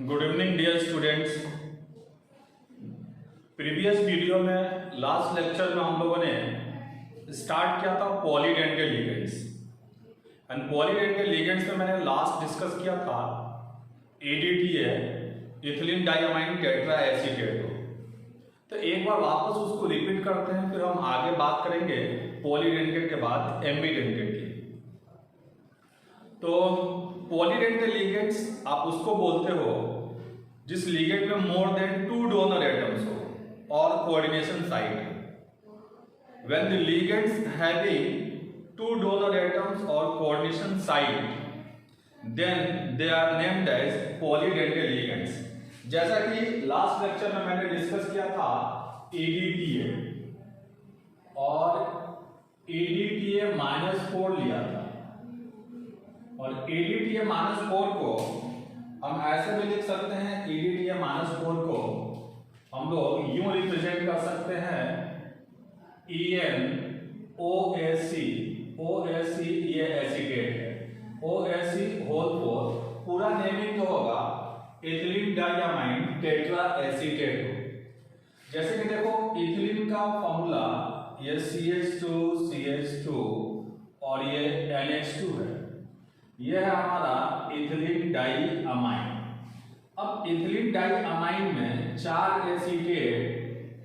Good evening dear students. Previous video में last lecture में हम लोगों ने स्टार्ट किया था polydentate ligands and polydentate ligands में मैंने लास्ट डिस्कस किया था ADTA, ethylene diamine tetra acetate. तो एक बार वापस उसको रिपीट करते हैं, फिर हम आगे बात करेंगे पॉलीडेंटल के बाद एम्बीडेंटल की। तो पॉलीडेंटल लिगेंड्स आप उसको बोलते हो जिस लिगेंड में मोर देन 2 डोनर एटम्स हो और कोऑर्डिनेशन साइट है। When the ligands having 2 donor atoms और coordination site then they are named as polydental ligands. जैसा कि लास्ट लेक्चर में मैंने डिस्कस किया था ADTA और ADTA -4 लिया था और ADTA -4 को हम ऐसे भी लिख सकते हैं। ADTA -4 को हम लोग यूं रिप्रेजेंट कर सकते हैं ENOAC। OAC ये एसीटेट है, OAC होल 4 पूरा नेमिंग तो होगा इथिलीन डाइअमाइन टेट्रा एसीटेट। जैसे कि देखो इथिलीन का फॉर्मूला ये CH2 और ये NH2 है। यह है हमारा इथिलीन डाइअमाइन। अब इथिलीन डाइअमाइन में 4 एसीटेट,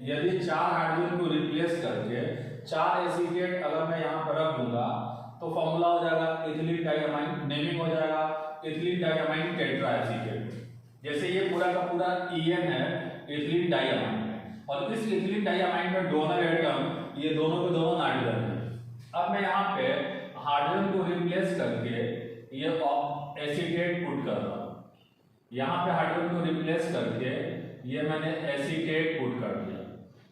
यदि 4 हाइड्रोजन को रिप्लेस करके 4 एसीटेट अगर मैं यहाँ पर रख दूंगा तो फॉर्मूला हो जाएगा इथिलीन डाइअमाइन, नेमिंग हो जाएगा इथिलीन डाइअमाइन टेट्रा एसीटेट। जैसे ये पूरा का पूरा EN है, इथिलीन डाइअमाइन है और इस इथिलीन डाइअमाइन में डोनर एटम ये दोनों के दोनों नाइट्रोजन है। अब मैं यहाँ पे हाइड्रोजन को रिप्लेस करके ये एसीटेट पुट कर रहा हूँ। यहाँ पे हाइड्रोजन को रिप्लेस करके ये मैंने एसीटेट पुट कर दिया।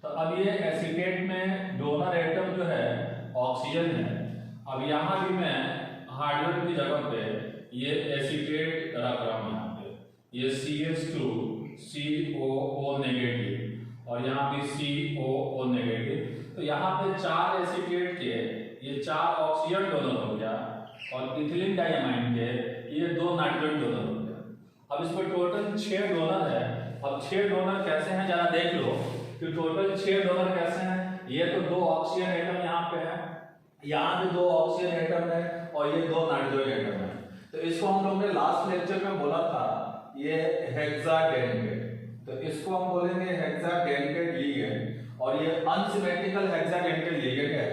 तो अब ये एसीटेट में डोनर एटम जो है ऑक्सीजन है। अब यहाँ भी मैं हाइड्रोजन की जगह पे ये एसीटेट रख रहा हूँ। यहाँ पे ये CH2 COO नेगेटिव और यहाँ पे COO नेगेटिव। तो यहाँ पे 4 एसीटेट के ये 4 ऑक्सीजन डोनर हो गया और इथिलीन डाइअमाइन के ये 2 नाइट्रोजन डोनर हो गया। अब इसमें टोटल 6 डोनर है। अब 6 डोनर कैसे हैं जरा देख लो कि टोटल 6 डोनर कैसे हैं। ये तो 2 ऑक्सीजन एटम यहाँ पे है, यहाँ भी 2 ऑक्सीजन एटम है और ये 2 नाइट्रोजन एटम है। तो इसको हम लोग ने लास्ट लेक्चर में बोला था ये हेक्साडेंटेट। तो इसको हम बोलेंगे हेक्साडेंटेट लिगेंड और ये अनसिमेट्रिकल हेक्साडेंटेट लिगेंड है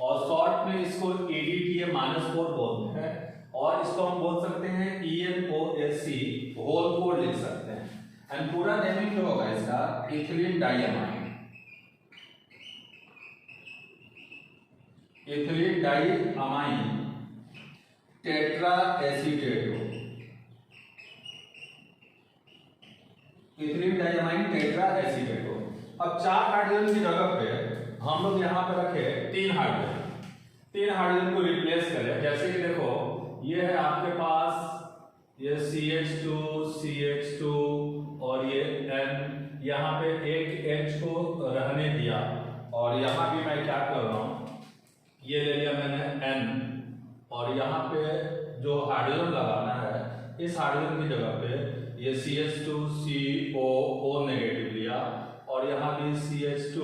और शॉर्ट में इसको ADTA -4 बोलते हैं और इसको हम बोल सकते हैं ENOAC होल 4 लिख सकते हैं। एंड पूरा नेमिंग जो होगा इसका ethylene diamine, ethylene diamine tetra acetate, ethylene diamine tetra acetate. अब 4 हाइड्रोजन की जगह पे हम लोग यहाँ पे रखे 3 हाइड्रोजन को रिप्लेस करें। जैसे कि देखो ये है आपके पास ये CH2 और ये N, यहाँ पे एक H को रहने दिया और यहाँ भी मैं क्या कर रहा हूँ ये ले लिया मैंने N और यहाँ पे जो हाइड्रोजन लगाना है इस हाइड्रोजन की जगह पे ये CH2 COO नेगेटिव लिया और यहाँ भी CH2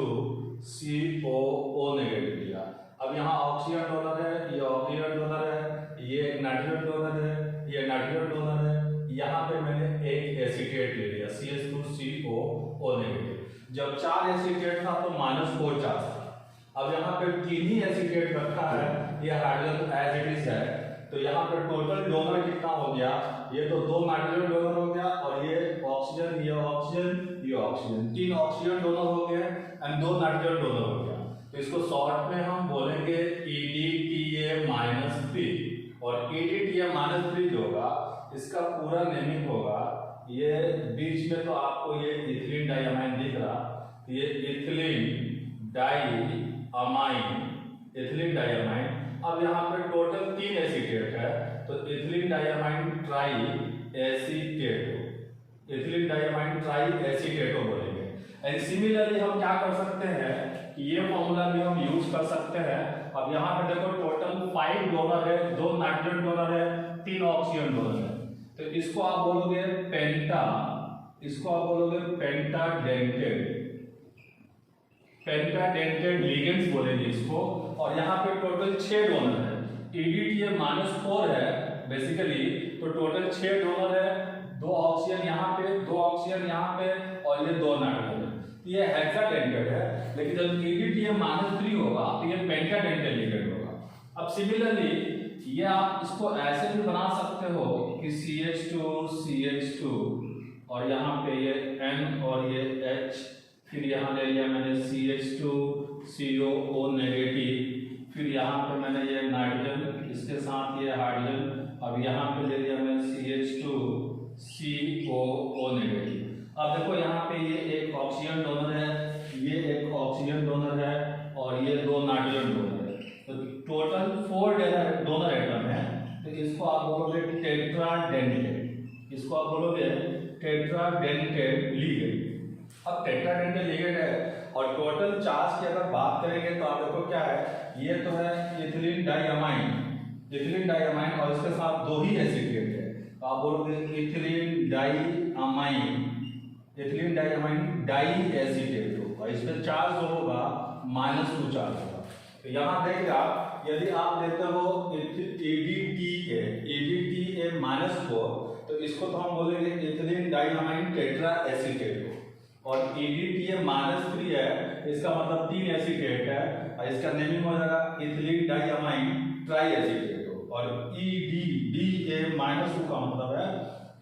COO नेगेटिव लिया। अब यहाँ ऑक्सीजन डोनर है, ये ऑक्सीजन डोनर है, ये नाइट्रोजन डोनर है, ये नाइट्रोजन डोनर है। यहाँ पे मैंने एक एसीटेट ले लिया CH2 COO नेगेटिव। जब 4 एसीटेट था तो -4 चार्ज था। अब यहाँ पे 3 ही एसीटेट रखा है, ये हाइड्रोजन एज इट इज है। तो यहाँ पे टोटल डोनर कितना हो गया, ये तो 2 नाइट्रोजन डोनर हो गया और ये ऑक्सीजन, ये ऑक्सीजन, ये ऑक्सीजन, 3 ऑक्सीजन डोनर हो गए एंड 2 नाइट्रोजन डोनर हो गया। तो इसको शॉर्ट में हम बोलेंगे EDTA -3 और EDTA -3 जो होगा इसका पूरा नेमिंग होगा ये बीच में तो आपको ये इथिलीन डाइअमाइन दिख रहा, ये इथिलीन डाइअमाइन। अब यहाँ पे टोटल 3 एसीटेट है तो इथिलीन डाइअमाइन ट्राई एसीटेट बोलेंगे। एंड सिमिलरली हम क्या कर सकते हैं कि ये फॉर्मूला भी हम यूज कर सकते हैं। अब यहाँ पे देखो टोटल 5 डोनर है, 2 नाइट्रोजन डोनर है, 3 ऑक्सीजन डोनर है। तो इसको आप बोलोगे पेंटा, इसको आप बोलोगे पेंटाडेंटेड, पेंटाडेंटेड लिगेंड्स बोलेंगे इसको। और यहाँ पे टोटल 6 डोनर है, EDTA -4 है बेसिकली, तो टोटल 6 डोनर है, 2 ऑक्सीजन यहाँ पे, 2 ऑक्सीजन यहाँ पे, और ये 2 नाइट्रोजन। ये हेक्साडेंटेड है, लेकिन जब EDTA -3 होगा तो ये पेंटाडेंटेड लिगेंड होगा। अब सिमिलरली ये आप इसको ऐसे भी बना सकते हो कि CH2 और यहाँ पे ये N और ये H, फिर यहाँ ले लिया मैंने CH2 COO नेगेटिव, फिर यहाँ पे मैंने ये नाइट्रोजन, इसके साथ ये हाइड्रोजन, अब यहाँ पे ले लिया मैं CH2 COO नेगेटिव। अब देखो यहाँ पे ये एक ऑक्सीजन डोनर है, ये एक ऑक्सीजन डोनर है, और ये 2 नाइट्रोजन डोनर है, तो टोटल 4 डोनर एटम है। तो इसको आप बोलोगे टेट्राडेंटेड, इसको आप बोलोगे टेट्राडेंटेड लिगेंड। अब टेट्राडेंटेड लिगेंड है और टोटल चार्ज की अगर बात करेंगे तो आप देखो क्या है, ये तो है इथिलीन डाइअमाइन, इथिलीन डाइअमाइन, और इसके साथ 2 ही एसीटेट है, तो आप बोलोगे ethylene diamine, ethylene diamine di acetate हो, और इस पे चार्ज जो होगा -2 चार्ज होगा। तो यहाँ देखिए आप, यदि आप लेते हो EDTA -4, तो इसको तो हम बोलेंगे इथिलीन डाइअमाइन टेट्रा एसीटेट हो, और EDTA -3 है, इसका मतलब 3 एसीटेट है, और इसका नेमिंग हो जाएगा इथिलीन डाइअमाइन ट्राई एसीटेट हो, और EDTA -2 का मतलब है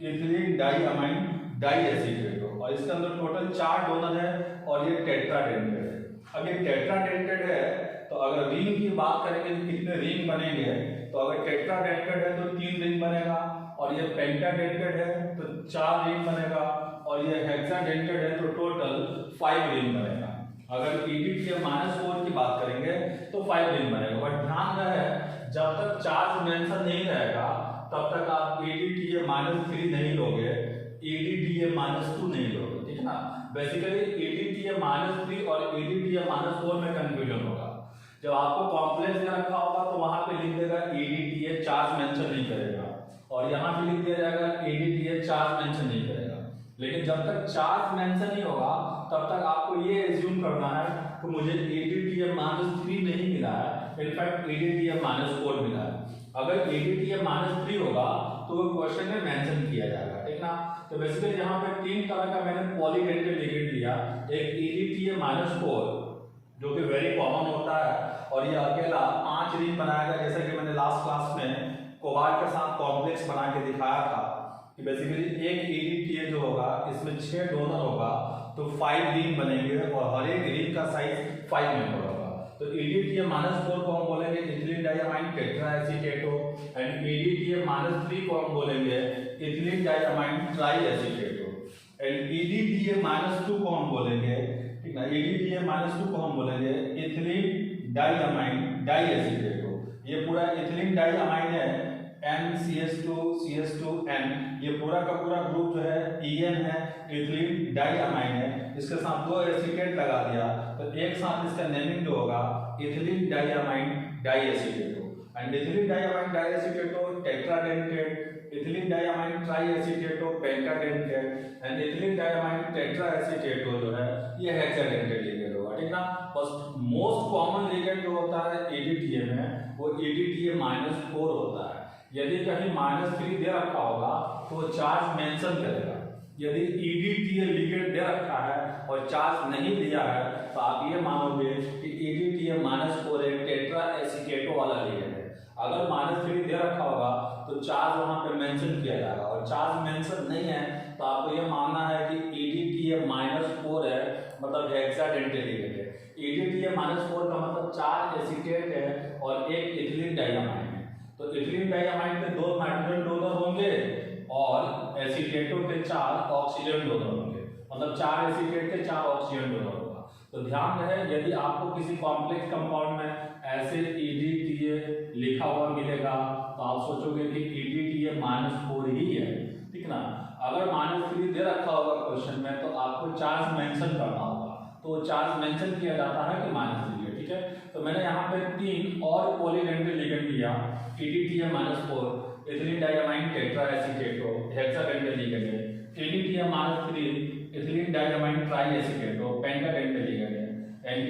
इथिलीन डाइअमाइन डाई एसीटेट हो, और इसके अंदर टोटल 4 डोनर है, और ये टेट्राडेंटेड है। अब ये टेट्राडेंटेड है, तो अगर रिंग की बात करेंगे तो कितने रिंग बनेंगे, तो अगर टेट्राडेंटेड है तो 3 रिंग बनेगा, और ये पेंटाडेंटेड है तो 4 रिंग बनेगा, और ये हेक्साडेंटेड है तो टोटल 5 रिंग बनेगा। अगर EDTA -4 की बात करेंगे तो 5 रिंग बनेगा, बट ध्यान रहे जब तक चार्ज मेंशन नहीं रहेगा तब तक आप EDTA -3 नहीं लोगे, EDTA -2 नहीं लोगे, ठीक है ना। बेसिकली EDTA -3 और EDTA -4 में कंफ्यूजन होगा। जब आपको कॉम्प्लेक्स में रखा होगा तो वहां पे लिख देगा EDTA, चार्ज मेंशन नहीं करेगा, और यहाँ पे लिख दिया जाएगा EDTA, चार्ज मेंशन नहीं करेगा। लेकिन जब तक चार्ज मेंशन नहीं होगा तब तक आपको ये एज्यूम करना है कि मुझे EDTA -3 नहीं मिला है, इनफैक्ट EDTA -4 मिला है। अगर EDTA -3 होगा तो वो क्वेश्चन में मेंशन किया जाएगा, ठीक ना। तो बेसिकली यहाँ पे 3 तरह का मैंने पॉलीडेंटेड लिगेंड दिया, एक EDTA -4 जो कि वेरी कॉमन होता है, और ये अकेला 5 रिंग बनाएगा, जैसा कि मैंने लास्ट क्लास में कोबाल्ट के साथ कॉम्प्लेक्स बना के दिखाया था कि बेसिकली एक EDTA जो होगा इसमें 6 डोनर होगा, तो 5 रिंग बनेंगे, और हर एक रिंग का साइज 5 मेंबर होगा। तो EDTA -4 को हम बोलेंगे इथिलीन डाइअमाइन टेट्रा एसीटेट हो, एंड EDTA -3 को हम बोलेंगे इथिलीन डाइअमाइन ट्राई एसीटेट हो, एंड EDTA -2 को हम बोलेंगे, ठीक ना, EDTA -2 को हम बोलेंगे इथिलीन डाइअमाइन डाई एसीटेट हो। ये पूरा इथिलीन डाइअमाइन है, NCH2CH2N, ये पूरा का पूरा ग्रुप जो है EN है, इथिलीन डाइअमाइन है, इसके साथ 2 एसीटेट लगा दिया तो एक साथ इसका नेमिंग जो होगा इथिलीन डाइअमाइन डाई एसीटेट हो, and ethylene diamine di acetate हो tetradentate, ethylene diamine tri acetate हो pentadentate, and ethylene diamine tetra acetate हो जो है ये हेक्साडेंटेड लिगेंड होगा, ठीक ना। बस मोस्ट कॉमन लिगेंड जो होता है EDTA में वो EDTA -4 होता है। यदि कहीं -3 दे रखा होगा तो चार्ज मेंशन करेगा, यदि EDTA लिगेंड दे रखा है और चार्ज नहीं दिया है तो आप ये मानोगे कि EDTA -4 एक टेट्रा एसीटेटो वाला लिगेंड है। अगर -3 दे रखा होगा तो चार्ज वहां पे मेंशन किया जाएगा, और चार्ज मेंशन नहीं है तो आपको ये मानना है कि EDTA -4 है, मतलब हेक्साडेंटेड लिगेंड है। EDTA -4 का मतलब 4 एसीटेट है और एक इथिलीन डाइअमाइन है, तो इथिलीन डाइअमाइन पे 2 नाइट्रोजन डोनर होंगे और एसीटेटो के 4 ऑक्सीजन डोनर होंगे, मतलब 4 एसीटेट के 4 ऑक्सीजन डोनर होगा। तो ध्यान रहे यदि आपको किसी कॉम्प्लेक्स कंपाउंड में ऐसे EDTA लिखा हुआ मिलेगा तो आप सोचोगे कि EDTA -4 ही है, ठीक ना। अगर -3 दे रखा होगा क्वेश्चन में तो आपको चार्ज मेंशन करना होगा, तो चार्ज मेंशन किया जाता है कि -3 है, ठीक है। तो मैंने यहाँ पे 3 और पॉलीडेंटेड लिगेंड दिया, EDTA -4, ethylene diamine tetra acetate हो, हेक्साडेंटल लिगेंड है। EDTA-3 ethylene diamine tri acetate हो, पेंटाडेंटल लिगेंड है। And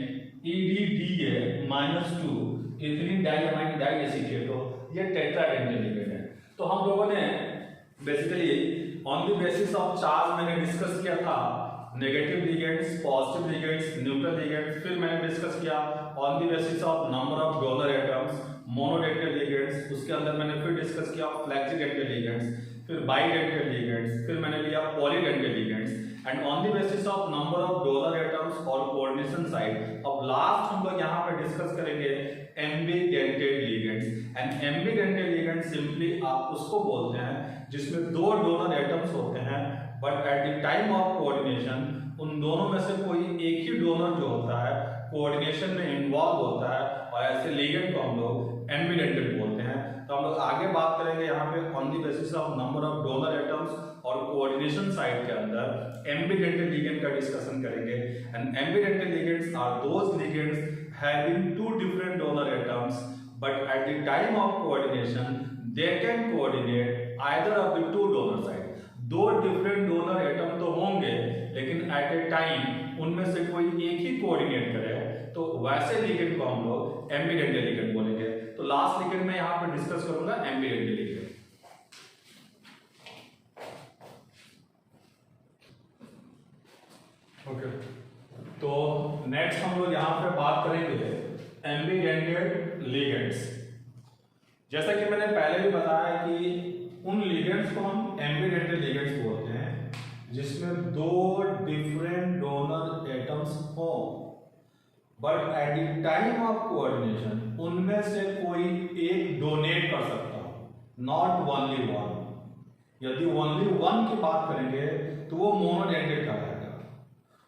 EDTA-2 ethylene diamine di acetate हो, ये टेट्राडेंटल लिगेंड है। तो हम लोगों ने basically on the basis of charge मैंने डिस्कस किया था negative ligands, positive ligands, neutral ligands. फिर मैंने डिस्कस किया on the basis of number of donor atoms monodental ligands. उसके अंदर मैंने फिर डिस्कस किया फ्लेक्सीडेंटल लिगेंड्स, फिर बाइडेंटल लिगेंड्स, फिर मैंने लिया polydental ligands. And on the basis of number of donor atoms और कोऑर्डिनेशन साइट अब लास्ट हम लोग यहाँ पे डिस्कस करेंगे ambidentate ligands. And ambidentate ligand simply आप उसको बोलते हैं जिसमें दो डोनर एटम्स होते हैं but at the time of coordination उन दोनों में से कोई एक ही डोनर जो होता है कोऑर्डिनेशन में इन्वॉल्व होता है, और ऐसे लिगेंड को हम लोग एम्बीडेंटेड बोलते हैं। तो हम लोग आगे बात करेंगे यहाँ पे on the basis of number of donor atoms और कोऑर्डिनेशन साइट के अंदर एम्बीडेंटेड लिगेंड का डिस्कशन करेंगे। And ambidentate ligands are those ligands having two different donor atoms but at the time of coordination they can coordinate either of the two donor sites। दो different donor atom तो होंगे लेकिन eight ए time उनमें से कोई एक ही coordinate करे, तो वैसे लिगेंड को हम लोग एम्बीडेंटेड लिगेंड बोलेंगे। तो लास्ट लिगेंड में यहाँ पे डिस्कस करूंगा एम्बीडेंटेड लिगेंड। ओके, तो नेक्स्ट हम लोग यहाँ पे बात करेंगे एम्बीडेंटेड लिगेंड्स। जैसा कि मैंने पहले भी बताया कि उन लिगेंड्स को हम एम्बीडेंटेड लिगेंड्स बोलते हैं जिसमें दो डिफरेंट डोनर एटम्स हो but at the time of coordination उनमें से कोई एक डोनेट कर सकता हो, नॉट ओनली वन। यदि ओनली वन की बात करेंगे तो वो मोनोडेंटेड कहलाएगा,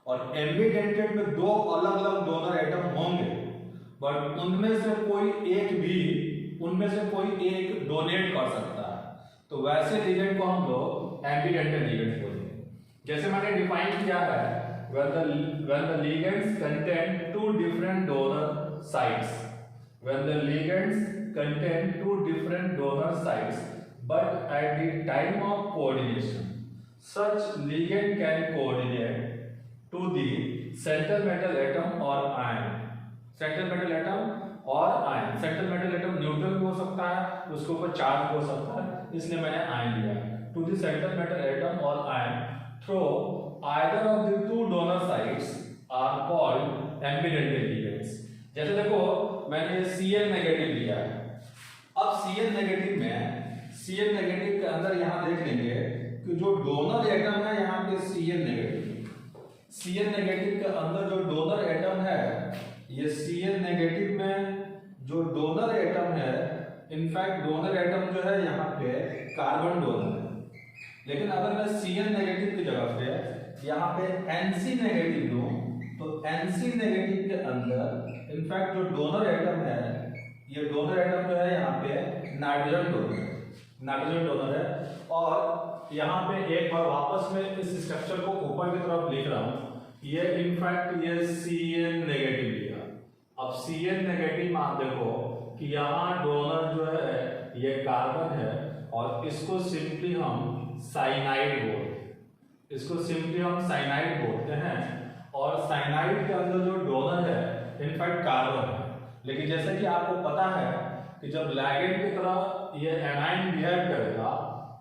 और एम्बीडेंटेड में दो अलग अलग डोनर एटम होंगे बट उनमें से कोई एक डोनेट कर सकता है, तो वैसे लिगेंड को हम लोग एम्बीडेंटेड लिगेंड बोलेंगे। जैसे मैंने डिफाइन किया है when the ligands contain two different donor sites, when the ligands contain two different donor sites but at the time of coordination such ligand can coordinate to the central metal atom or ion। Central metal atom और ion, central metal atom neutral भी हो सकता है, उसके ऊपर charge हो सकता है, इसलिए मैंने आयन लिया। To the central metal atom और ion through either of the two donor sites are called ambidentate ligands. जैसे देखो मैंने Cl नेगेटिव लिया है। अब Cl नेगेटिव के अंदर यहाँ देख लेंगे कि जो डोनर एटम है यहाँ पे Cl नेगेटिव के अंदर जो डोनर एटम है, ये Cl नेगेटिव में जो डोनर एटम है, इनफैक्ट डोनर एटम जो है यहाँ पे कार्बन डोनर है, लेकिन अगर मैं Cl नेगेटिव की जगह पे यहाँ पे Nc नेगेटिव लूं तो Nc नेगेटिव के अंदर इनफैक्ट जो डोनर एटम है, ये डोनर एटम जो है यहाँ पे नाइट्रोजन डोनर है। और यहाँ पे एक बार वापस में इस स्ट्रक्चर को ऊपर की तरफ लिख रहा हूँ, ये इनफैक्ट ये Cl नेगेटिव लिया। अब Cl नेगेटिव में आप देखो कि यहाँ डोनर जो है ये कार्बन है और इसको सिंपली हम साइनाइड बोलते हैं, और साइनाइड के अंदर जो डोनर है इनफैक्ट कार्बन है। लेकिन जैसा कि आपको पता है कि जब लैगेंड की तरह ये एनाइन बिहेव करेगा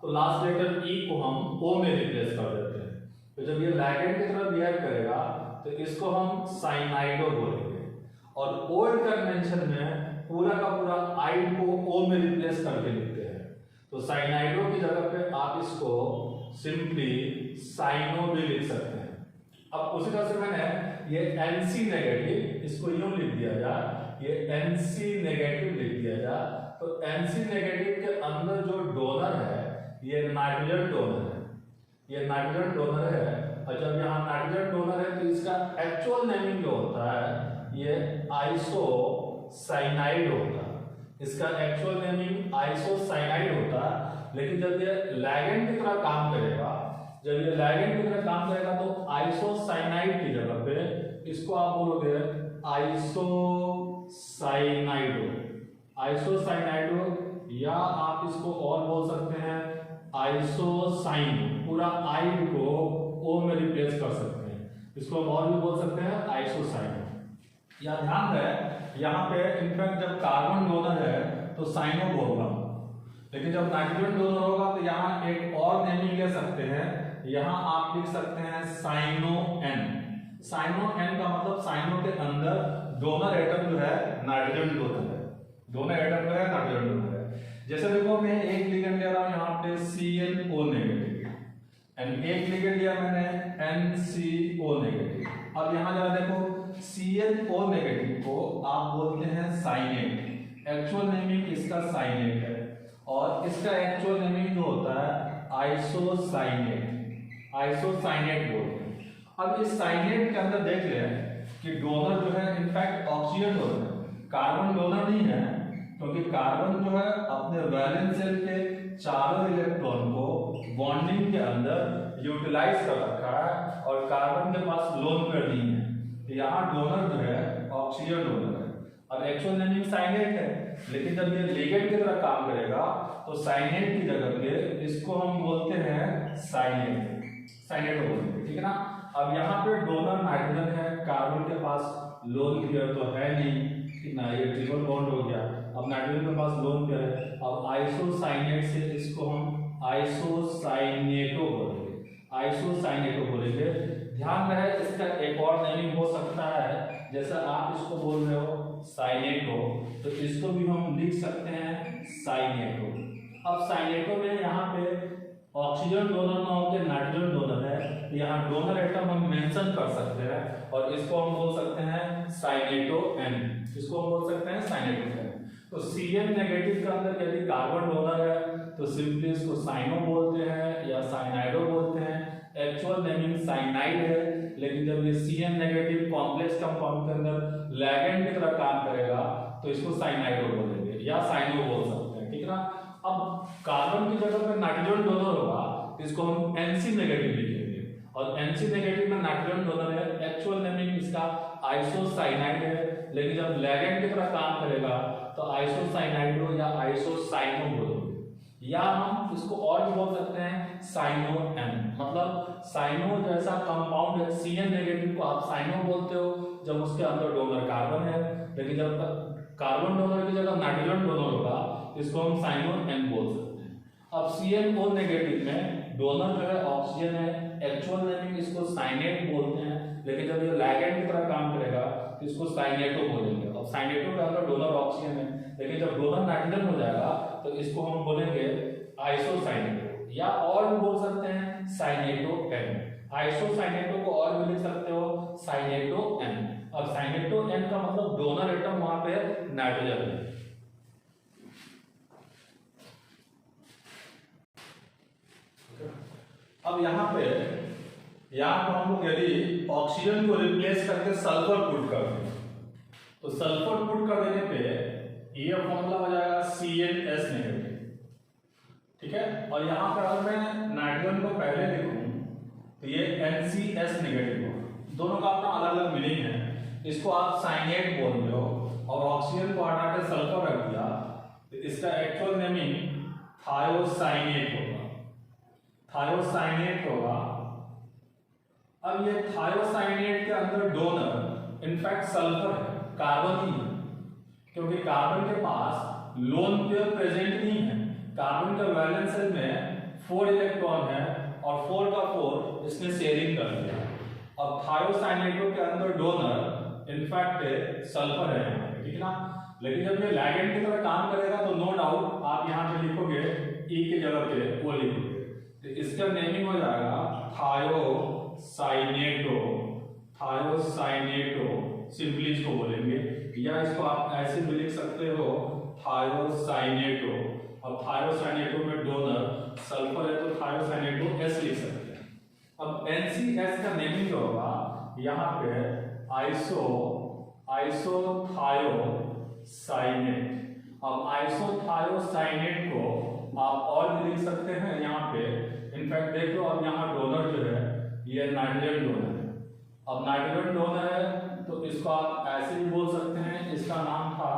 तो लास्ट लेटर E को हम O में रिप्लेस कर देते हैं। तो जब ये लैगेंड की तरह बिहेव करेगा तो इसको हम साइनाइडो बोलेंगे, और ओल्ड कन्वेंशन में पूरा का पूरा आइड को O में रिप्लेस करके लिखते हैं। तो साइनाइडो की जगह पे आप इसको सिंपली साइनो भी लिख सकते हैं। अब उसी तरह से मैंने ये Nc नेगेटिव इसको यूं लिख दिया जाए, ये Nc नेगेटिव लिख दिया जाए, तो Nc नेगेटिव के अंदर जो डोनर है ये नाइट्रोजन डोनर है। और जब यहाँ नाइट्रोजन डोनर है तो इसका एक्चुअल नेमिंग जो होता है ये आइसोसाइनाइड होता है, इसका एक्चुअल नेमिंग आइसोसाइनाइड होता है। लेकिन जब ये लैगेंड की तरह काम करेगा, तो आइसोसाइनाइड की जगह पे इसको आप बोलोगे आइसोसाइनाइडो। या आप इसको और बोल सकते हैं आइसोसाइनो, पूरा आई को ओ में रिप्लेस कर सकते हैं, इसको हम और भी बोल सकते हैं आइसोसाइनो। या ध्यान है यहाँ पे इनफैक्ट जब कार्बन डोनर है तो साइनो बोल रहा हूँ, लेकिन जब नाइट्रोजन डोनर होगा तो यहाँ एक और नेमिंग ले सकते हैं, यहाँ आप लिख सकते हैं साइनो एन। साइनो एन का मतलब साइनो के अंदर डोनर एटम जो है नाइट्रोजन डोनर है, डोनर एटम जो है नाइट्रोजन डोनर है। जैसे देखो मैं एक लिगेंड ले रहा हूँ यहाँ पे CnO नेगेटिव एंड एक लिगेंड लिया मैंने NCO नेगेटिव। अब यहाँ जरा देखो CnO नेगेटिव को आप बोलते हैं साइनेट, एक्चुअल नेमिंग इसका साइनेट है, और इसका एक्चुअल नेमिंग जो होता है आइसोसाइनेट, आइसोसाइनेट बोलते हैं। अब इस साइनेट के अंदर देख लें कि डोनर जो है इनफैक्ट ऑक्सीजन डोनर है, कार्बन डोनर नहीं है, क्योंकि कार्बन जो है अपने वैलेंस शेल के चारों इलेक्ट्रॉन को बॉन्डिंग के अंदर यूटिलाइज कर रखा है और कार्बन के पास लोन पेयर नहीं है, तो यहाँ डोनर जो है ऑक्सीजन डोनर है। अब एक्चुअल नेमिंग साइनेट है, लेकिन जब ये लिगेंड की तरह काम करेगा तो साइनेट की जगह पे इसको हम बोलते हैं साइनेट, साइनेट बोलते हैं, ठीक है ना। अब यहाँ पे डोनर नाइट्रोजन है, कार्बन के पास लोन पेयर तो है नहीं, ना ये ट्रिपल बॉन्ड हो गया, अब नाइट्रोजन के पास लोन पेयर है। अब आइसोसाइनेट से इसको हम आइसोसाइनेटो बोलेंगे, आइसोसाइनेटो बोलेंगे। ध्यान रहे इसका एक और नेमिंग हो सकता है, जैसे आप इसको बोल रहे हो साइनेटो, तो इसको भी हम लिख सकते हैं साइनेटो। अब साइनेटो में यहाँ पे ऑक्सीजन डोनर ना होकर नाइट्रोजन डोनर है, यहाँ डोनर एटम हम मेंशन कर सकते हैं और इसको हम बोल सकते हैं साइनेटो एन, इसको हम बोल सकते हैं साइनेटो एन। तो Cn नेगेटिव के अंदर यदि कार्बन डोनर है तो सिंपली इसको साइनो बोलते हैं या साइनाइडो बोलते हैं, एक्चुअल नेमिंग साइनाइड है, लेकिन जब ये Cn नेगेटिव कॉम्प्लेक्स कंपाउंड के अंदर लैगेंड की तरह काम करेगा तो इसको साइनाइडो बोलेंगे या साइनो बोल सकते हैं, ठीक है ना। अब कार्बन की जगह पर नाइट्रोजन डोनर होगा, इसको हम Nc नेगेटिव लिखेंगे, और Nc नेगेटिव में नाइट्रोजन डोनर है, एक्चुअल नेमिंग इसका आइसोसाइनाइड है, लेकिन जब लैगेंड की तरह काम करेगा तो आइसोसाइनाइडो या आइसोसाइनो बोलेंगे, या हम इसको और भी बोल सकते हैं साइनो एन। मतलब साइनो जैसा कंपाउंड है, Cn नेगेटिव को आप साइनो बोलते हो जब उसके अंदर डोनर कार्बन है, लेकिन जब कार्बन डोनर की जगह नाइट्रोजन डोनर होगा इसको हम साइनो एन बोल सकते हैं। अब CnO नेगेटिव में डोनर जो है ऑक्सीजन है, एक्चुअल नेमिंग इसको साइनेट बोलते हैं, लेकिन जब ये लैगेंड की तरह काम करेगा तो इसको साइनेटो बोलेंगे। अब साइनेटो के अंदर डोनर ऑक्सीजन है, लेकिन जब डोनर नाइट्रोजन हो जाएगा तो इसको हम बोलेंगे आइसोसाइनेटो, या और भी बोल सकते हैं साइनेटो एन। आइसोसाइनेटो को और भी लिख सकते हो साइनेटो एन। अब साइनेटो एन का मतलब डोनर एटम वहां पे नाइट्रोजन है। अब यहाँ पे हम लोग यदि ऑक्सीजन को रिप्लेस करके सल्फर पुट कर दें तो सल्फर पुट कर देने पे ये फॉर्मूला हो जाएगा CnS नेगेटिव, ठीक है। और यहाँ पर अगर मैं नाइट्रोजन को पहले लिखूं तो ये NCS नेगेटिव होगा, दोनों का अपना अलग अलग मीनिंग है। इसको आप साइनेट बोल रहे हो और ऑक्सीजन को हटा के सल्फर रख दिया तो इसका एक्चुअल नेमिंग थायोसाइनेट होगा, थायोसाइनेट होगा। अब ये थायोसाइनेट के अंदर डोनर इनफैक्ट सल्फर है, कार्बन ही है, क्योंकि कार्बन के पास लोन पेयर प्रेजेंट नहीं है। कार्बन का वैलेंस शेल में 4 इलेक्ट्रॉन है और 4 का 4 इसने शेयरिंग कर दिया। अब थायोसाइनेटो के अंदर डोनर इनफैक्ट सल्फर है, ठीक है ना। लेकिन जब ये लैगेंड की तरह काम करेगा तो नो डाउट आप यहाँ पे लिखोगे E की जगह पे O लिखोगे, तो इसका नेमिंग हो जाएगा थायोसाइनेटो, थायोसाइनेटो सिंपली इसको बोलेंगे, या इसको आप ऐसे भी लिख सकते हो थायोसाइनेटो। अब थायोसाइनेटो में डोनर सल्फर है तो थायोसाइनेटो S लिख सकते हैं। अब NCS का नेमिंग जो होगा यहाँ पे आइसोथायोसाइनेट। अब आइसोथायोसाइनेट को आप और भी लिख सकते हैं यहाँ पे, इनफैक्ट देखो अब यहाँ डोनर जो है ये नाइट्रोजन डोनर है। अब नाइट्रोजन डोनर है तो इसको आप ऐसे भी बोल सकते हैं, इसका नाम था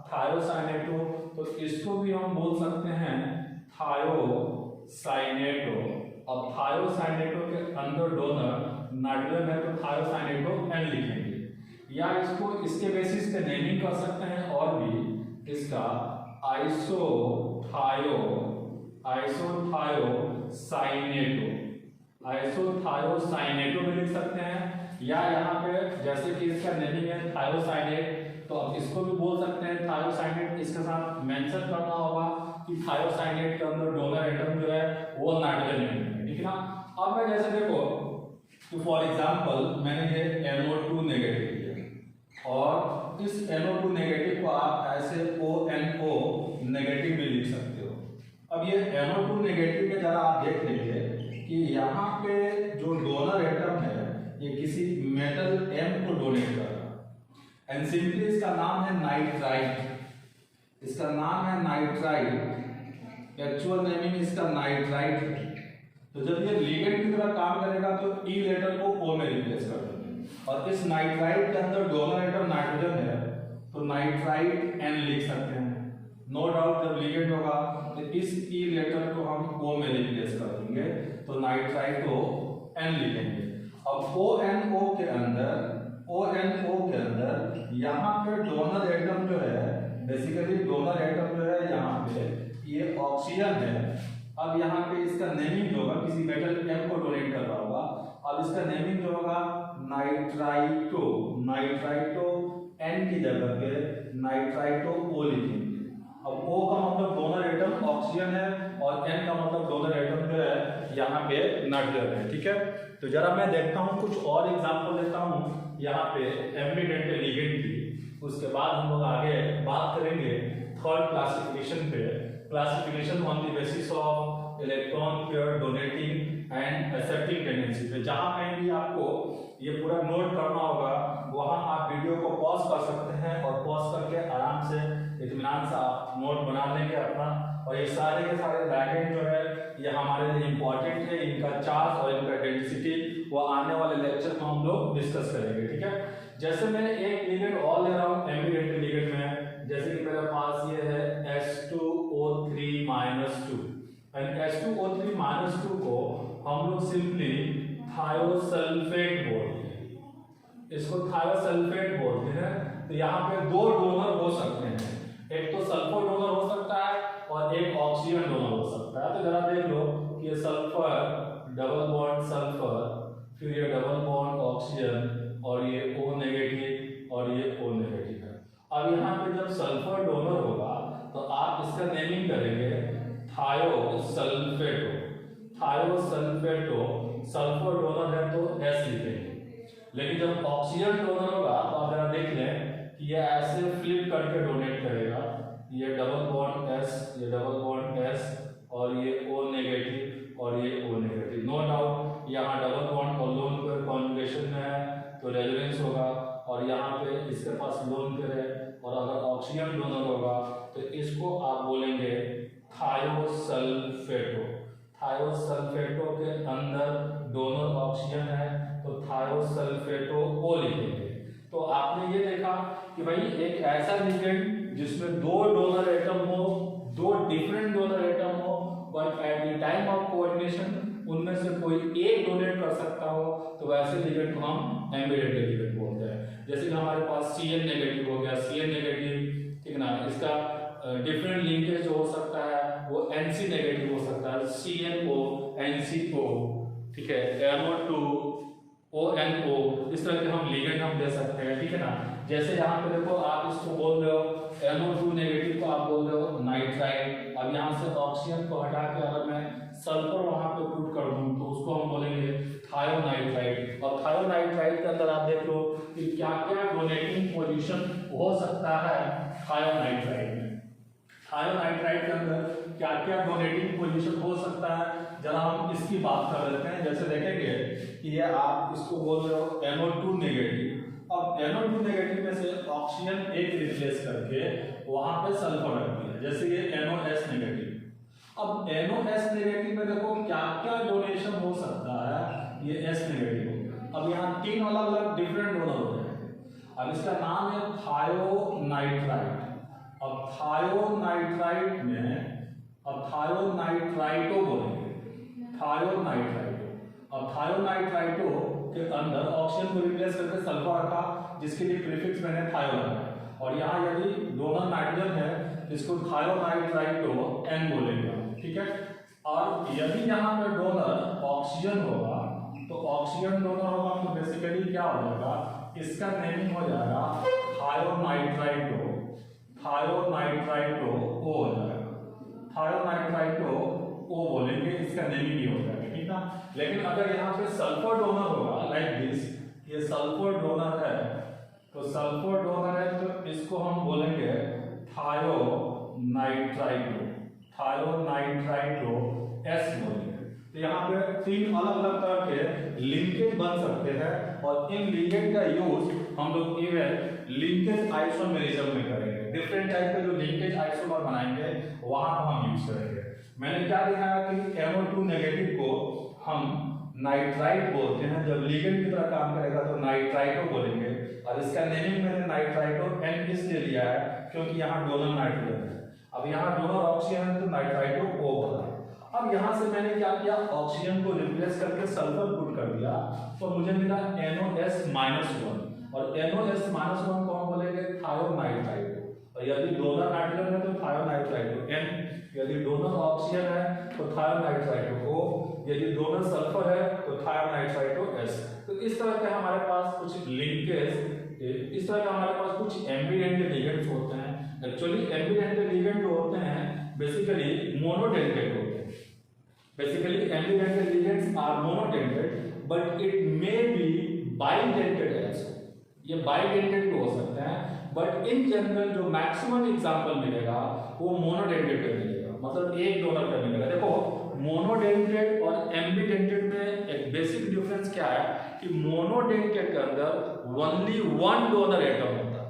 थायोसाइनेटो तो इसको भी हम बोल सकते हैं थायोसाइनेटो। अब थायोसाइनेटो के अंदर डोनर नाइट्रोजन है तो थायोसाइनेटो N लिखेंगे, या इसको इसके बेसिस पे नेमिंग कर सकते हैं और भी इसका आइसोथायोसाइनेटो भी लिख सकते हैं, या यहाँ पे जैसे कि इसका नेमिंग है थायोसाइनेट, तो अब इसको भी बोल सकते हैं थायोसाइनेट। इसके साथ मेंशन करना होगा कि थायोसाइनेट के अंदर डोनर एटम जो है वो नाइट्रोजन एटम है, ठीक है ना। अब मैं जैसे देखो तो फॉर एग्जांपल मैंने ये NO2 नेगेटिव लिया और इस NO2 नेगेटिव को आप ऐसे ONO नेगेटिव भी लिख सकते हो। अब ये NO2 नेगेटिव में जरा आप देख लीजिए कि यहाँ पे जो डोनर एटम है ये किसी मेटल M को डोनेट कर रहा है एंड सिंपली इसका नाम है नाइट्राइट। इसका नाम है नाइट्राइट, एक्चुअल नेमिंग इसका नाइट्राइट है। तो जब ये लिगेंड की तरह काम करेगा तो ई लेटर को O में रिप्लेस कर देंगे और इस नाइट्राइट के अंदर डोनर एटम नाइट्रोजन है तो नाइट्राइट N लिख सकते हैं। नो डाउट जब लिगेंड होगा तो इस ई लेटर को हम O में रिप्लेस कर देंगे तो नाइट्राइटो N लिखेंगे। अब ONO के अंदर यहाँ पे डोनर एटम जो है, बेसिकली डोनर एटम जो है यहाँ पे ये ऑक्सीजन है। अब यहाँ पे इसका नेमिंग जो होगा किसी मेटल M को डोनेट कर रहा होगा, अब इसका नेमिंग जो होगा नाइट्राइटो N की जगह पे नाइट्राइटो O लिखेंगे। अब O का मतलब डोनर एटम ऑक्सीजन है और N का मतलब डोनर एटम जो है यहाँ पे नाइट्रोजन है, ठीक है। तो जरा मैं देखता हूँ कुछ और एग्जांपल लेता हूँ यहाँ पे एम्बिडेंट लिगेंड की, उसके बाद हम लोग आगे बात करेंगे थर्ड क्लासिफिकेशन पे, classification on the basis of electron pair donating and accepting tendency पे। जहां कहीं भी आपको ये पूरा नोट करना होगा वहां आप वीडियो को पॉज कर सकते हैं और पॉज करके आराम से इत्मीनान से आप नोट बना लेंगे अपना। और ये सारे के सारे डायग्राम जो है ये हमारे लिए इम्पोर्टेंट है, इनका चार्ज और इनका डेंसिटी वो आने वाले लेक्चर में हम लोग डिस्कस करेंगे, ठीक है। जैसे मैं एक लिगेंड और ले रहा हूँ एम्बिडेंट लिगेंड में, जैसे कि मेरे पास ये है H2O3 -2 एंड H2O3 को हम लोग सिंपली थायोसल्फेट बोलते हैं, इसको थायोसल्फेट बोलते हैं। तो यहाँ पे दो डोनर हो सकते हैं, एक तो सल्फर डोनर हो सकता है और एक ऑक्सीजन डोनर हो सकता है। तो जरा देख लो कि ये सल्फर डबल बॉन्ड सल्फर, फिर ये डबल बॉन्ड ऑक्सीजन और ये O नेगेटिव और ये O नेगेटिव है। अब यहाँ पे जब सल्फर डोनर होगा तो आप इसका नेमिंग करेंगे थायोसल्फेटो, सल्फर डोनर है तो S लिखेंगे। लेकिन जब ऑक्सीजन डोनर होगा तो आप जरा देख लें कि ये ऐसे फ्लिप करके डोनेट करेगा, ये डबल बॉन्ड S, ये डबल बॉन्ड S और ये O नेगेटिव और ये O नेगेटिव। नो डाउट यहाँ डबल बॉन्ड और लोन पेयर कॉन्जुगेशन में है तो रेजोनेंस होगा, और यहाँ पे इसके पास लोन पेयर है और अगर ऑक्सीजन डोनर होगा तो इसको आप बोलेंगे थायोसल्फेटो के अंदर डोनर ऑक्सीजन है तो थायोसल्फेटो O लिखेंगे। तो आपने ये देखा कि भाई एक ऐसा लिगेंड जिसमें दो डोनर एटम हो, दो डिफरेंट डोनर एटम हो, but at the time of coordination उनमें से कोई एक डोनेट कर सकता हो, तो वैसे लिगेंड को हम एम्बिडेंट लिगेंड बोलते हैं। जैसे कि हमारे पास Cn नेगेटिव हो गया, Cn नेगेटिव, ठीक ना, इसका डिफरेंट लिंकेज जो हो सकता है वो Nc नेगेटिव हो सकता है, CnO NCO, ठीक है, NO2 ONO, इस तरह के हम लिगेंड हम दे सकते हैं, ठीक है ना। जैसे यहाँ पे देखो आप इसको बोल रहे हो NO2 नेगेटिव को आप बोल रहे हो नाइट्राइट। अब यहाँ से ऑक्सीजन को हटा के अगर मैं सल्फर वहां पे पुट कर दूं तो उसको हम बोलेंगे थायोनाइट्राइट। और थायोनाइट्राइट के अंदर आप देख लो कि क्या क्या डोनेटिंग पोजीशन हो सकता है थायोनाइट्राइट में। थायोनाइट्राइट के अंदर क्या क्या डोनेटिंग पोजीशन हो सकता है, जरा हम इसकी बात कर लेते हैं। जैसे देखेंगे कि ये आप इसको बोल रहे हो NO2 नेगेटिव, अब NO2 नेगेटिव में से ऑक्सीजन एक रिप्लेस करके वहां पे सल्फर रख दिया, जैसे ये NOS नेगेटिव। अब NOS नेगेटिव में देखो क्या क्या डोनेशन हो सकता है, ये S नेगेटिव हो गया। अब यहाँ तीन अलग अलग डिफरेंट डोनर हो जाएंगे। अब इसका नाम है थायोनाइट्राइट, अब थायोनाइट्राइट में अब थायोनाइट्राइटो बोलेंगे, थायोनाइट्राइटो। अब थायोनाइट्राइटो के अंदर ऑक्सीजन को रिप्लेस करके सल्फर रखा, जिसके लिए प्रीफिक्स मैंने थायो लगाया, और यहाँ यदि डोनर नाइट्रोजन है इसको थायोनाइट्राइटो N बोलेंगे, ठीक है। और यदि यहाँ पे डोनर ऑक्सीजन होगा तो ऑक्सीजन डोनर होगा तो बेसिकली क्या हो जाएगा, इसका नेमिंग हो जाएगा थायोनाइट्राइटो, थायोनाइट्राइटो O हो जाएगा, थायोनाइट्राइटो O बोलेंगे, इसका नेमिंग ही हो जाएगा, ठीक ना। लेकिन अगर यहाँ पे सल्फर डोनर होगा लाइक दिस, ये सल्फर डोनर है, तो सल्फर डोनर है तो इसको हम बोलेंगे थायोनाइट्राइटो, थायोनाइट्राइटो S बोलेंगे। तो यहाँ पे तीन अलग अलग तरह के लिंकेज बन सकते हैं, और इन लिंकेज का यूज हम लोग इवन लिंकेज आइसोमेरिज्म में करेंगे। डिफरेंट टाइप के जो लिंकेज आइसोमर बनाएंगे वहां पर हम यूज करेंगे। मैंने क्या दिखाया कि NO2 नेगेटिव को हम नाइट्राइट बोलते हैं, जब लिगेंड की तरह काम करेगा तो नाइट्राइटो बोलेंगे, और इसका नेमिंग मैंने नाइट्राइटो N इसलिए लिया है क्योंकि यहाँ डोनर नाइट्रोजन है। अब यहाँ डोनर ऑक्सीजन है तो नाइट्राइटो O बना। अब यहाँ से मैंने क्या किया, ऑक्सीजन को रिप्लेस करके सल्फर पुट कर दिया, तो मुझे मिला NOS-1, और NOS-1 को हम बोलेंगे थायोनाइट्राइटो। और यदि डोनर नाइट्रोजन है तो थायोनाइट्राइटो N, यदि डोनर ऑक्सीजन है तो थायोनाइट्राइटो O, यदि डोनर सल्फर है तो थायोनाइट्राइटो S। तो इस तरह के हमारे पास कुछ लिंकेज, इस तरह के हमारे पास कुछ एम्बिडेंट लिगेंड्स होते हैं। एक्चुअली एम्बिडेंट लिगेंड जो होते हैं बेसिकली मोनोडेंटेड होते हैं। Basically ambidentate ligands are monodentate but it may be bidentate also. ये बाइडेंटेड भी हो सकते हैं, बट इन जनरल जो मैक्सिमम एग्जांपल मिलेगा वो मोनोडेंटेड का मिलेगा, मतलब एक डोनर का मिलेगा। देखो मोनोडेंटेड और एम्बिडेंटेड में एक बेसिक डिफरेंस क्या है कि मोनोडेंटेड के अंदर ओनली वन डोनर एटम होता है,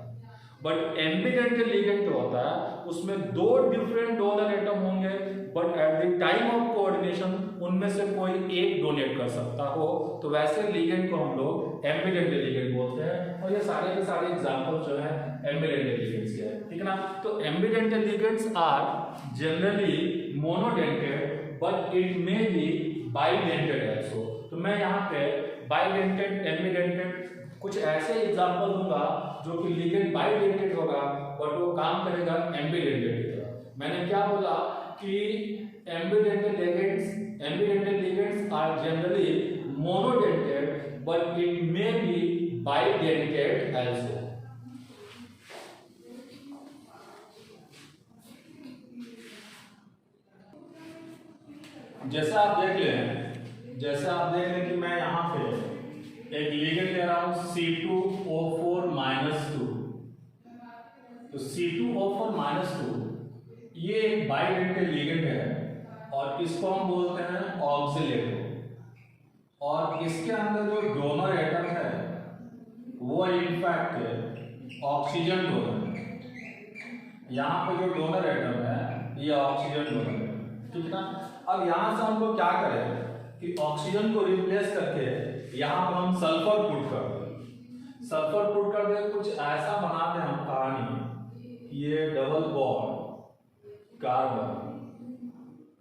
बट एम्बिडेंट लिगेंड जो होता है उसमें दो डिफरेंट डोनर एटम होंगे, but at the time of coordination उनमें से कोई एक डोनेट कर सकता हो, तो वैसे लिगेंड को हम लोग एम्बिडेंट लिगेंड बोलते हैं। और ये सारे के सारे एग्जांपल जो है एम्बिडेंट लिगेंड्स के हैं, ठीक है ना। तो ambidentate ligands are generally monodentate but it may be bidentate also. तो मैं यहाँ पे बाइडेंटेड एम्बिडेंटेड कुछ ऐसे एग्जांपल दूंगा जो कि लिगेंड बाइडेंटेड होगा बट वो काम करेगा एम्बिडेंटेड की तरह। मैंने क्या बोला कि ambidentate ligands are generally monodentate but it may be bidentate also. जैसे आप देख लें कि मैं यहाँ पे एक लिगेंड ले रहा हूँ C2O4-2, तो C2O4-2 ये एक बाइडेंटेड लिगेंड है और इसको हम बोलते हैं ऑक्सिलेटो, और इसके अंदर जो डोनर एटम है वो इनफैक्ट ऑक्सीजन डोनर है। यहाँ पे जो डोनर एटम है ये ऑक्सीजन डोनर है, ठीक ना। अब यहाँ से हम लोग क्या करें कि ऑक्सीजन को रिप्लेस करके यहाँ पर हम सल्फर पुट कर दें, कुछ ऐसा बना दें हम कहानी, ये डबल बॉन्ड कार्बन,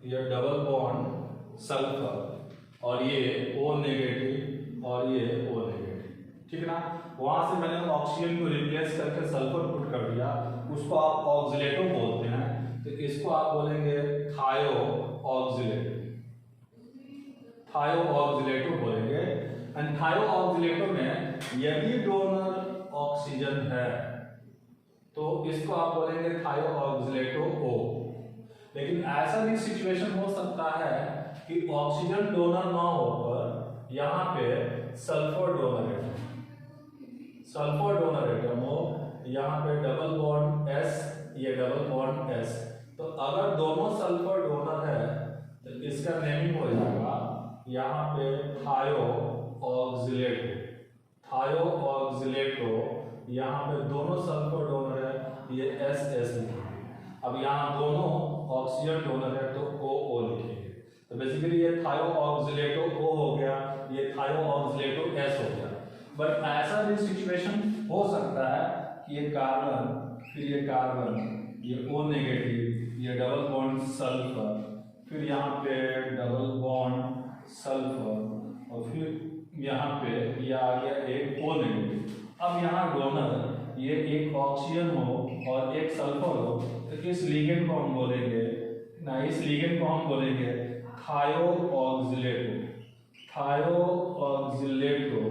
ये डबल बॉन्ड सल्फर, और ये O नेगेटिव और ये O नेगेटिव, ठीक ना। वहां से मैंने ऑक्सीजन को रिप्लेस करके सल्फर पुट कर दिया, उसको आप ऑक्सिलेटो बोलते हैं, तो इसको आप बोलेंगे थायो ऑक्सिलेटो बोलेंगे। एंड थायो ऑक्सिलेटो में यदि डोनर ऑक्सीजन है तो इसको आप बोलेंगे थायो ऑक्सिलेटो O। लेकिन ऐसा भी सिचुएशन हो सकता है कि ऑक्सीजन डोनर ना होकर यहाँ पे सल्फर डोनर एटम हो, यहाँ पे डबल बॉन्ड S, ये डबल बॉन्ड S। तो अगर दोनों सल्फर डोनर है तो इसका नेमिंग हो जाएगा यहाँ पे थायो ऑक्सिलेटो, यहाँ पे दोनों सल्फर डोनर है ये SS लिखेंगे। अब यहाँ दोनों ऑक्सीजन डोनर है तो O लिखेंगे। तो बेसिकली ये थायो ऑक्सिलेटो O हो गया, ये थायो ऑक्सिलेटो S हो गया। बट ऐसा भी सिचुएशन हो सकता है कि ये कार्बन ये O नेगेटिव, ये डबल बॉन्ड सल्फर, फिर यहाँ पे डबल बॉन्ड सल्फर और फिर यहाँ पे ये आ गया एक O नेगेटिव। अब यहाँ डोनर ये एक ऑक्सीजन हो और एक सल्फर हो, तो इस लिगेंड को हम बोलेंगे ना, इस लिगेंड को हम बोलेंगे थायोऑक्सिलेटो। थायोऑक्सिलेटो,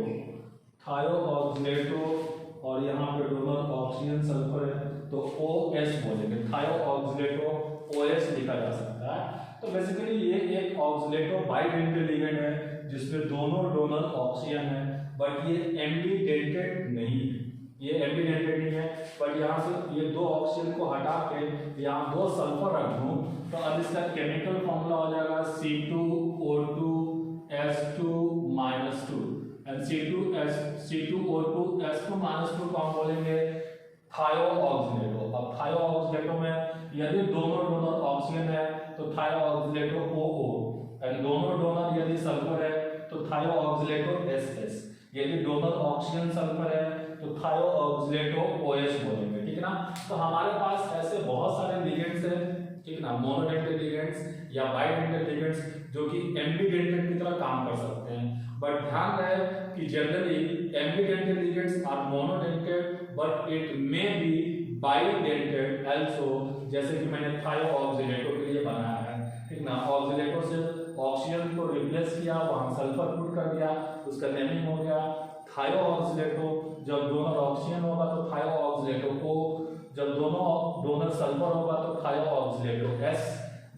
थायोऑक्सिलेटो, और यहाँ पे डोनर ऑक्सीजन सल्फर है तो OS बोलेंगे, थायोऑक्सिलेटो OS लिखा जा सकता है। तो बेसिकली ये एक ऑक्सिलेटो बाइडेंटेड लिगेंड है जिसमें दोनों डोनर ऑक्सीजन है, बट ये एम्बीडेंटेड नहीं है, ये एम्बीडेंटेड नहीं है। बट यहाँ से ये दो ऑक्सीजन को हटा के यहाँ दो सल्फर रख दूँ तो अब इसका केमिकल फॉर्मूला हो जाएगा C2O2 S2 -2 and C2O2 S2 -2 को हम बोलेंगे थायोऑक्सिलेटो। अब थायोऑक्सिलेटो में यदि दोनों डोनर ऑक्सीजन है तो थायोऑक्सिलेटो OO, एंड दोनों डोनर यदि सल्फर है तो थायोऑक्सिलेटो SS, यदि डोनर ऑक्सीजन सल्फर है तो थायोऑक्सिलेटो OS बोलेंगे, ठीक है ना। तो हमारे पास ऐसे बहुत सारे लिगेंड्स हैं, ठीक ना, मोनोडेंटेड लिगेंड्स या बाइडेंटेड लिगेंड्स जो कि एम्बीडेंटेड की तरह काम कर सकते हैं। बट ध्यान रहे कि generally ambidentate ligands are monodentate but it may be bidentate also, जैसे कि मैंने थायोऑक्सिलेटो के लिए बनाया है, ठीक ना। ऑक्सिलेटो से ऑक्सीजन को रिप्लेस किया, वहां सल्फर पुट कर दिया, उसका नेमिंग हो गया थायोऑक्सिलेटो। जब डोनर ऑक्सीजन होगा तो थायोऑक्सिलेटो O, जब दोनों डोनर सल्फर होगा तो थायोऑक्सिलेटो S,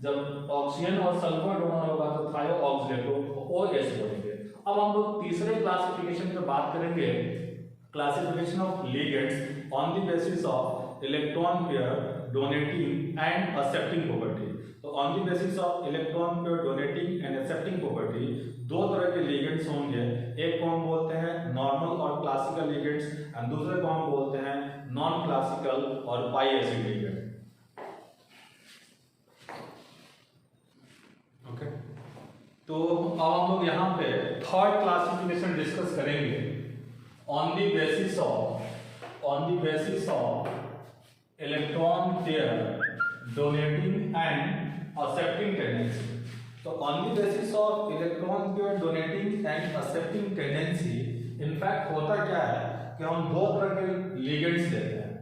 जब ऑक्सीजन और सल्फर डोनर होगा तो थायोऑक्सिलेटो OS बोलेंगे। अब हम लोग तीसरे क्लासिफिकेशन पे बात करेंगे, classification of ligands on the basis of electron pair donating and accepting property. तो on the basis of electron pair donating and accepting property दो तरह के लिगेंड्स होंगे, एक को हम बोलते हैं नॉर्मल और क्लासिकल लिगेंड्स एंड दूसरे को हम बोलते हैं नॉन क्लासिकल और पाई एसिड लिगेंड। ओके, तो अब हम लोग यहाँ पे थर्ड क्लासिफिकेशन डिस्कस करेंगे on the basis of electron pair donating and accepting tendency. तो on the basis of electron pair donating and accepting tendency, in fact होता क्या है कि हम दो तरह के लिगेंड्स लेते हैं,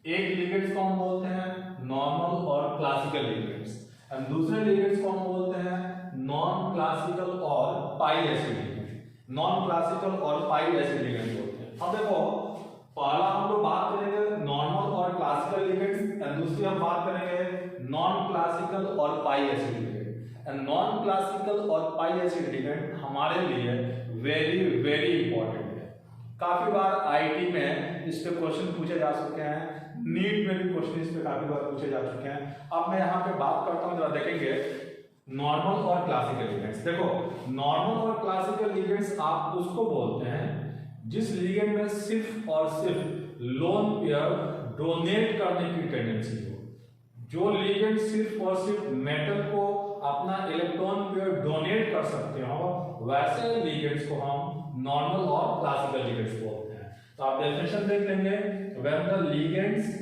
एक लिगेंड्स को हम बोलते हैं नॉर्मल और क्लासिकल लिगेंड्स एंड दूसरे लिगेंड्स को हम बोलते हैं नॉन क्लासिकल और pi acid ligand. Non classical और पाई एसिड लिगेंड बोलते हैं। अब देखो, पहला हम लोग बात करेंगे नॉर्मल और क्लासिकल लिगेंड्स एंड दूसरी हम बात करेंगे नॉन क्लासिकल और pi acid ligand. And non classical और पाई एसिड लिगेंड हमारे लिए वेरी वेरी इंपॉर्टेंट है। काफी बार आईटी में इस पे क्वेश्चन पूछे जा चुके हैं, नीट में भी क्वेश्चन इस पे काफी बार पूछे जा चुके हैं। अब मैं यहाँ पे बात करता हूँ, जरा देखेंगे नॉर्मल और क्लासिकल लिगेंड्स। देखो, नॉर्मल और क्लासिकल लिगेंड्स आप उसको बोलते हैं जिस लिगेंड में सिर्फ और सिर्फ लोन पेयर डोनेट करने की टेंडेंसी हो। जो लिगेंड सिर्फ और सिर्फ मेटल को अपना इलेक्ट्रॉन पेयर डोनेट कर सकते हो, वैसे लिगेंड्स को हम नॉर्मल और क्लासिकल लिगेंड्स बोलते हैं। तो आप डेफिनेशन देख लेंगे, when the ligands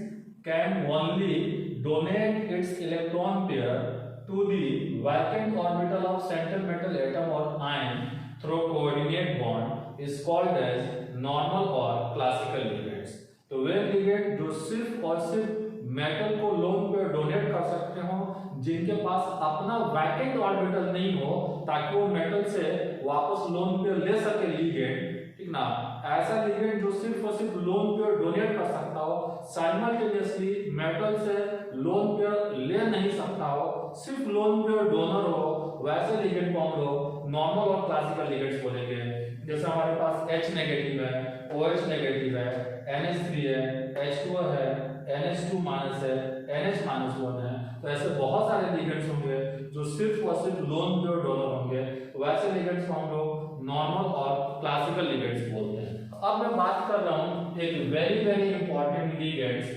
can only donate it's electron pair to the vacant orbital of central metal atom or ion through coordinate bond is called as normal or classical ligands। तो वे ligand जो सिर्फ और सिर्फ metal को loan पे donate कर सकते हो, जिनके पास अपना वैकेंट ऑर्बिटल नहीं हो ताकि वो मेटल से वापस लोन पे ले सके लिगेंड, ठीक ना। ऐसा लिगेंड जो सिर्फ और सिर्फ लोन पे डोनेट कर सकता हो, साइमल्टेनियसली मेटल से लोन पे ले नहीं सकता हो, सिर्फ लोन पे डोनर हो, वैसे लिगेंड को हम लोग नॉर्मल और क्लासिकल लिगेंड्स बोलेंगे। जैसे हमारे पास H नेगेटिव है, OH नेगेटिव है, NH3 है, H2 है, NH2 माइनस है, NH-1 है। तो ऐसे बहुत सारे लिगेंड्स होंगे जो सिर्फ और सिर्फ लोन पे डोनर होंगे, वैसे लिगेंड्स को हम लोग नॉर्मल और क्लासिकल लिगेंड्स बोलते हैं। अब मैं बात कर रहा हूँ एक very very important ligands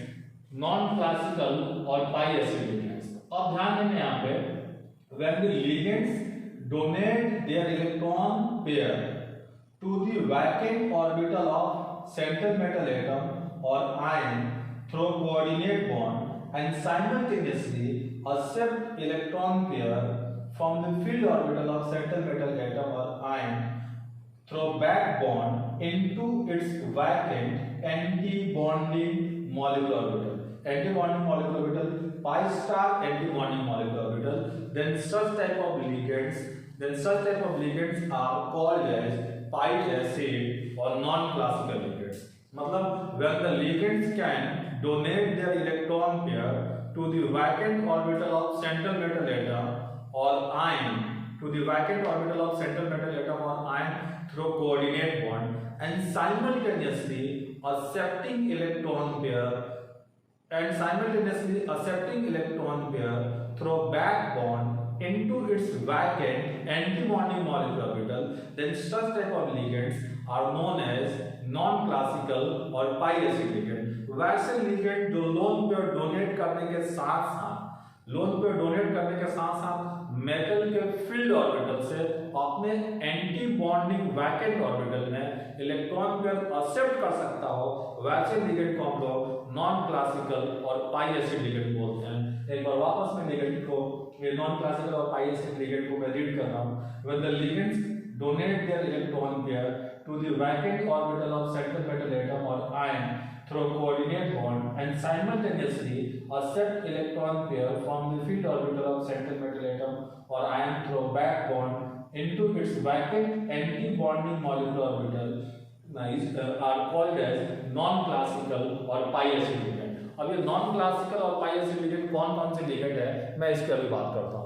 non classical और पाई एसिड लिगेंड्स। अब ध्यान देना यहाँ पे, when the ligands donate their electron pair to the vacant orbital of central metal atom or ion through coordinate bond and simultaneously accept electron pair from the field orbital of central metal atom or ion through back bond into its vacant anti-bonding molecular orbital. Anti-bonding molecular orbital, pi star anti-bonding molecular orbital. Then such type of ligands are called as pi acid or non-classical ligands. मतलब when the ligands can donate their electron pair to the vacant orbital of central metal atom or ion, to the vacant orbital of central metal atom or ion through coordinate bond, and simultaneously accepting electron pair through back bond into its vacant anti-bonding molecular orbital, then such type of ligands are known as non-classical और pi acid ligand. वैसे ligand जो lone pair donate करने के साथ metal के filled orbital से अपने anti bonding vacant orbital में इलेक्ट्रॉन पेयर एक्सेप्ट कर सकता हो, वैसे लिगेंड को हम लोग नॉन क्लासिकल और पाई एसिड लिगेंड बोलते हैं। एक बार वापस में लिगेंड को, ये नॉन क्लासिकल और पाई एसिड लिगेंड को मैं रीड कर रहा हूँ। When the ligands donate their electron pair to the vacant orbital of central metal atom or ion through coordinate bond and simultaneously accept electron pair from the field orbital of central metal atom or ion through back bond into its vacant anti-bonding molecular orbital are called as non-classical or pi acid ligand. अब ये non-classical और pi acid ligand कौन-कौन से ligand है, मैं इसकी अभी बात करता हूँ।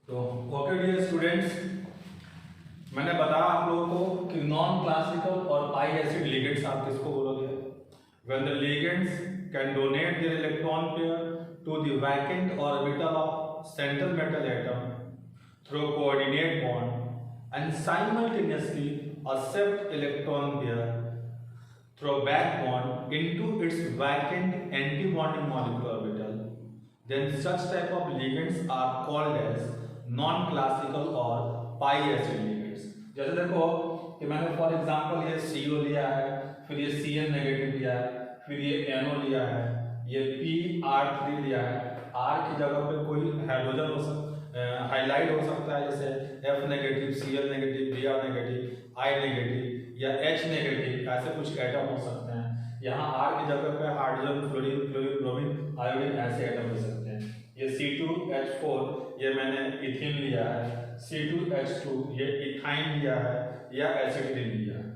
तो ओके डियर स्टूडेंट्स, मैंने बताया आप लोगों को कि नॉन क्लासिकल और पाई एसिड लिगेंड्स आप किसको बोलोगे? When the ligands can donate their electron pair to the vacant orbital of central metal atom through coordinate bond and simultaneously accept electron pair through back bond into its vacant anti bonding molecular orbital, then such type of ligands are called as non classical और pi acid ligands. जैसे देखो कि मैंने for example ये CO लिया है, फिर ये Cn नेगेटिव लिया है, फिर ये NO लिया है, ये PR3 लिया है। R की जगह पे कोई हाइड्रोजन हाईलाइट हो सकता है, जैसे F negative, Cl negative, Br negative, I negative या H नेगेटिव, ऐसे कुछ एटम हो सकते हैं। यहाँ R की जगह पे हाइड्रोजन, फ्लोरीन, ब्रोमीन, आयोडीन ऐसे एटम हो सकते हैं। ये C2H4 ये मैंने इथिन लिया है, C2H2 ये इथाइन लिया है या एसिटिलीन लिया है।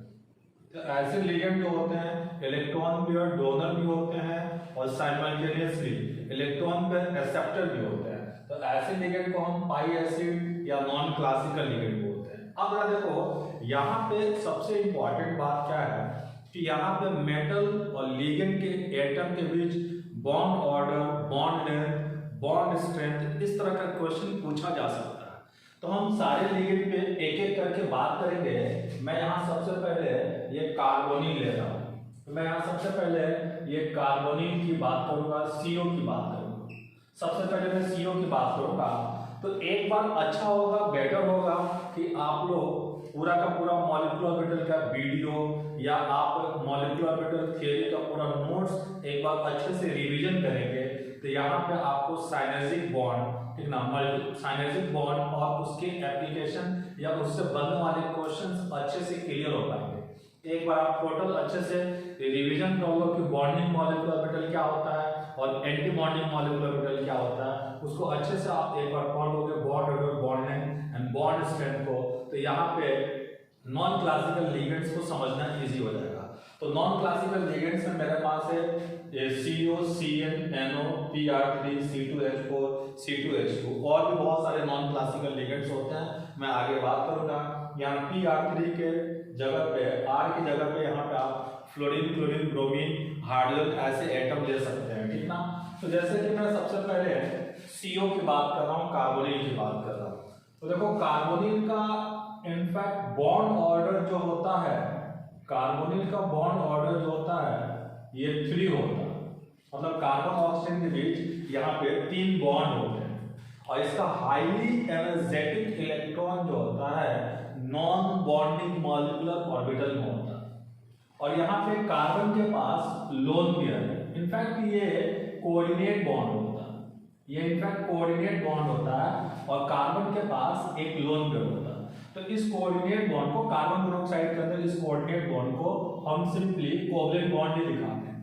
तो ऐसे लिगेंड जो होते हैं इलेक्ट्रॉन पेयर डोनर भी होते हैं और साइमल्टेनियसली इलेक्ट्रॉन पेयर एक्सेप्टर भी होते हैं। तो ऐसे लिगेंड को हम पाई एसिड या नॉन क्लासिकल लिगेंड बोलते हैं। अब जरा देखो यहाँ पे सबसे इंपॉर्टेंट बात क्या है कि यहाँ पे मेटल और लिगेंड के एटम के बीच bond order, bond length, bond strength, इस तरह का क्वेश्चन पूछा जा सकता है। तो हम सारे लिगेंड पे एक एक करके बात करेंगे। मैं यहाँ सबसे पहले ये कार्बोनिल ले रहा हूँ, तो मैं यहाँ सबसे पहले ये कार्बोनिल की बात करूंगा, CO की बात करूंगा। सबसे पहले मैं CO की बात करूंगा। तो एक बार अच्छा होगा, बेटर होगा कि आप लोग पूरा का पूरा मॉलिक्यूलर ऑर्बिटल का वीडियो या आप मॉलिक्यूलर ऑर्बिटल थ्योरी का पूरा नोट्स एक बार अच्छे से रिवीजन करेंगे। तो यहाँ पे आपको साइनेर्जिक बॉन्ड, ठीक ना, साइनेर्जिक बॉन्ड और उसके एप्लीकेशन या उससे बनने वाले क्वेश्चंस अच्छे से क्लियर हो पाएंगे। एक बार आप टोटल अच्छे से रिवीजन कर लो कि बॉन्डिंग मॉलिक्यूलर ऑर्बिटल क्या होता है और एंटी बॉन्डिंग मॉलिक्यूलर ऑर्बिटल क्या होता है, उसको अच्छे से आप एक बार पढ़ लोगे bond order, bond length and bond strength को, तो यहाँ पे नॉन क्लासिकल लिगेंड्स को समझना इजी हो जाएगा। तो नॉन क्लासिकल लिगेंड्स में मेरे पास है CO, Cn, NO, PR3, C2H4, C2H2 और भी बहुत सारे नॉन क्लासिकल लिगेंड्स होते हैं, मैं आगे बात करूंगा। यहाँ PR3 के जगह पे, R की जगह पे यहाँ पे आप फ्लोरीन, क्लोरीन, ब्रोमीन, हाइड्रोजन ऐसे एटम ले सकते हैं, ठीक ना। तो जैसे कि मैं सबसे पहले CO की बात कर रहा हूँ, कार्बोनिल की बात कर रहा हूँ। तो देखो कार्बोनिल का इनफैक्ट बॉन्ड ऑर्डर जो होता है, कार्बोनिल का बॉन्ड ऑर्डर जो होता है ये 3 होता है। मतलब कार्बन ऑक्सीजन के बीच यहाँ पे 3 बॉन्ड होते हैं और इसका हाईली एनर्जेटिक इलेक्ट्रॉन जो होता है नॉन बॉन्डिंग मॉलिक्यूलर ऑर्बिटल में होता है। और यहाँ पे कार्बन के पास लोन पेयर है। इनफैक्ट ये कोऑर्डिनेट बॉन्ड होता है, ये इनफैक्ट कोऑर्डिनेट बॉन्ड होता है और कार्बन के पास एक लोन पेयर होता है। तो इस कोऑर्डिनेट बॉन्ड को, कार्बन मोनोऑक्साइड के अंदर इस कोऑर्डिनेट बॉन्ड को हम सिंपली कोवलेंट बॉन्ड ही दिखाते हैं।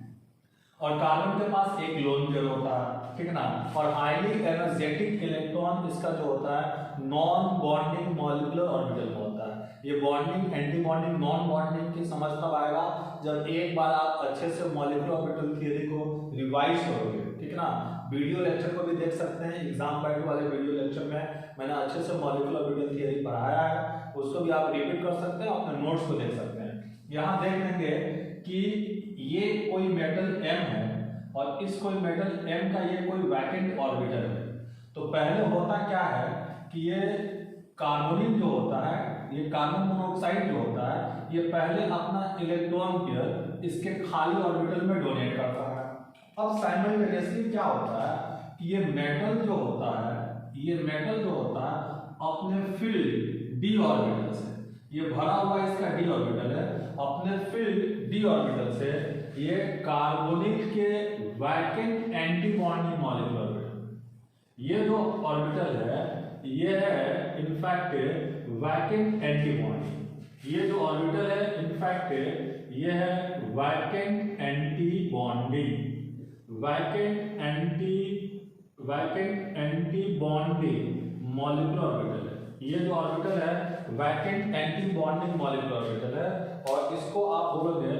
और कार्बन के पास एक लोन पेयर होता है, ठीक है ना। और हाईली एनर्जेटिक इलेक्ट्रॉन इसका जो होता है नॉन बॉन्डिंग मॉलिक्यूलर ऑर्बिटल में होता है। ये bonding, anti bonding, non bonding की समझ तब आएगा जब एक बार आप अच्छे से मॉलिक्यूलर ऑर्बिटल थ्योरी को रिवाइज करोगे, ठीक है ना। वीडियो लेक्चर को भी देख सकते हैं, एग्जाम पैड वाले वीडियो लेक्चर में मैंने अच्छे से मॉलिक्यूलर ऑर्बिटल थ्योरी पढ़ाया है, उसको भी आप रिपीट कर सकते हैं, अपने नोट्स को देख सकते हैं। यहाँ देख लेंगे कि ये कोई मेटल M है और इस कोई मेटल M का ये कोई वैकेंट ऑर्बिटल है। तो पहले होता क्या है कि ये कार्बोनिल जो होता है, ये कार्बन मोनोऑक्साइड जो होता है, ये पहले अपना इलेक्ट्रॉन पेयर इसके खाली ऑर्बिटल में डोनेट करता है। अब साइमल्टेनियसली क्या होता है कि ये मेटल जो होता है, ये मेटल जो होता है अपने फील्ड d ऑर्बिटल से, ये भरा हुआ इसका d ऑर्बिटल है, अपने फील्ड d ऑर्बिटल से ये कार्बोनिल के vacant anti bonding molecular orbital, ये जो ऑर्बिटल है ये है इनफैक्ट वैकेंट एंटी बॉन्डिंग। ये जो ऑर्बिटल है इनफैक्ट ये है vacant anti bonding, vacant anti bonding molecular orbital है। ये जो ऑर्बिटल है vacant anti bonding molecular orbital है और इसको आप बोलोगे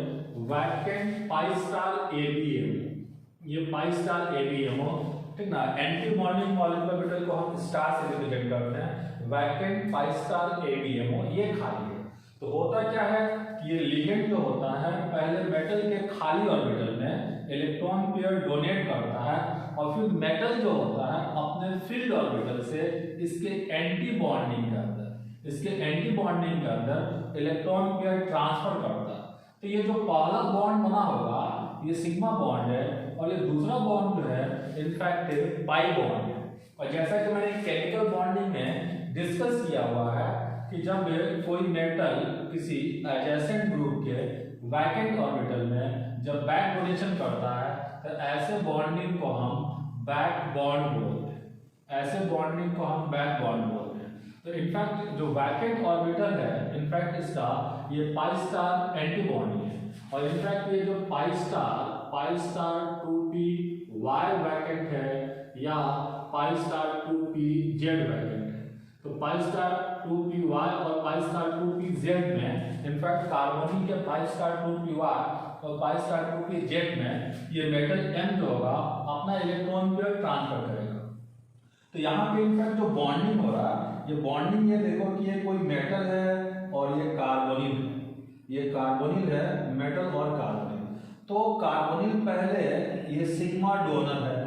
वैकेंट पाई स्टार ABM। ये पाई स्टार ABM हो, ठीक ना। एंटी बॉन्डिंग मॉलिक्यूलर ऑर्बिटल को हम स्टार से रिप्रेजेंट करते हैं, वैकेंट पाई स्टार ABM हो, ये खाली है। तो होता क्या है कि ये लिगेंड जो होता है पहले मेटल के खाली ऑर्बिटल में इलेक्ट्रॉन पेयर डोनेट करता है और फिर मेटल जो होता है अपने फील्ड ऑर्बिटल से इसके एंटी बॉन्डिंग के अंदर, इसके एंटी बॉन्डिंग के अंदर इलेक्ट्रॉन पेयर ट्रांसफर करता है। तो ये जो पहला बॉन्ड बना होगा ये सिग्मा बॉन्ड है और ये दूसरा बॉन्ड जो है इनफैक्ट पाई बॉन्ड है। और जैसा कि मैंने केमिकल बॉन्डिंग में डिस्कस किया हुआ है कि जब कोई मेटल किसी एडजेसेंट ग्रुप के वैकेंट ऑर्बिटल में जब बैक डोनेशन करता है तो ऐसे बॉन्डिंग को हम बैक बॉन्ड बोलते हैं, ऐसे बॉन्डिंग को हम बैक बॉन्ड बोलते हैं। तो इनफैक्ट जो वैकेंट ऑर्बिटल है इनफैक्ट इसका ये पाई स्टार एंटी बॉन्डिंग है और इनफैक्ट ये जो pi star 2p y vacant है या pi star 2p z vacant है। तो पाई स्टार 2p y और पाई स्टार 2p z में इनफैक्ट कार्बोनिल के पाई स्टार 2p y और पाई स्टार 2p z में ये मेटल M जो होगा अपना इलेक्ट्रॉन पेयर ट्रांसफर करेगा। तो यहाँ पे इनफैक्ट जो बॉन्डिंग हो रहा है, ये बॉन्डिंग ये देखो कि ये कोई मेटल है और ये कार्बोनिल है, ये कार्बोनिल है, मेटल और कार्बोनिल। तो कार्बोनिल पहले ये सिग्मा डोनर है,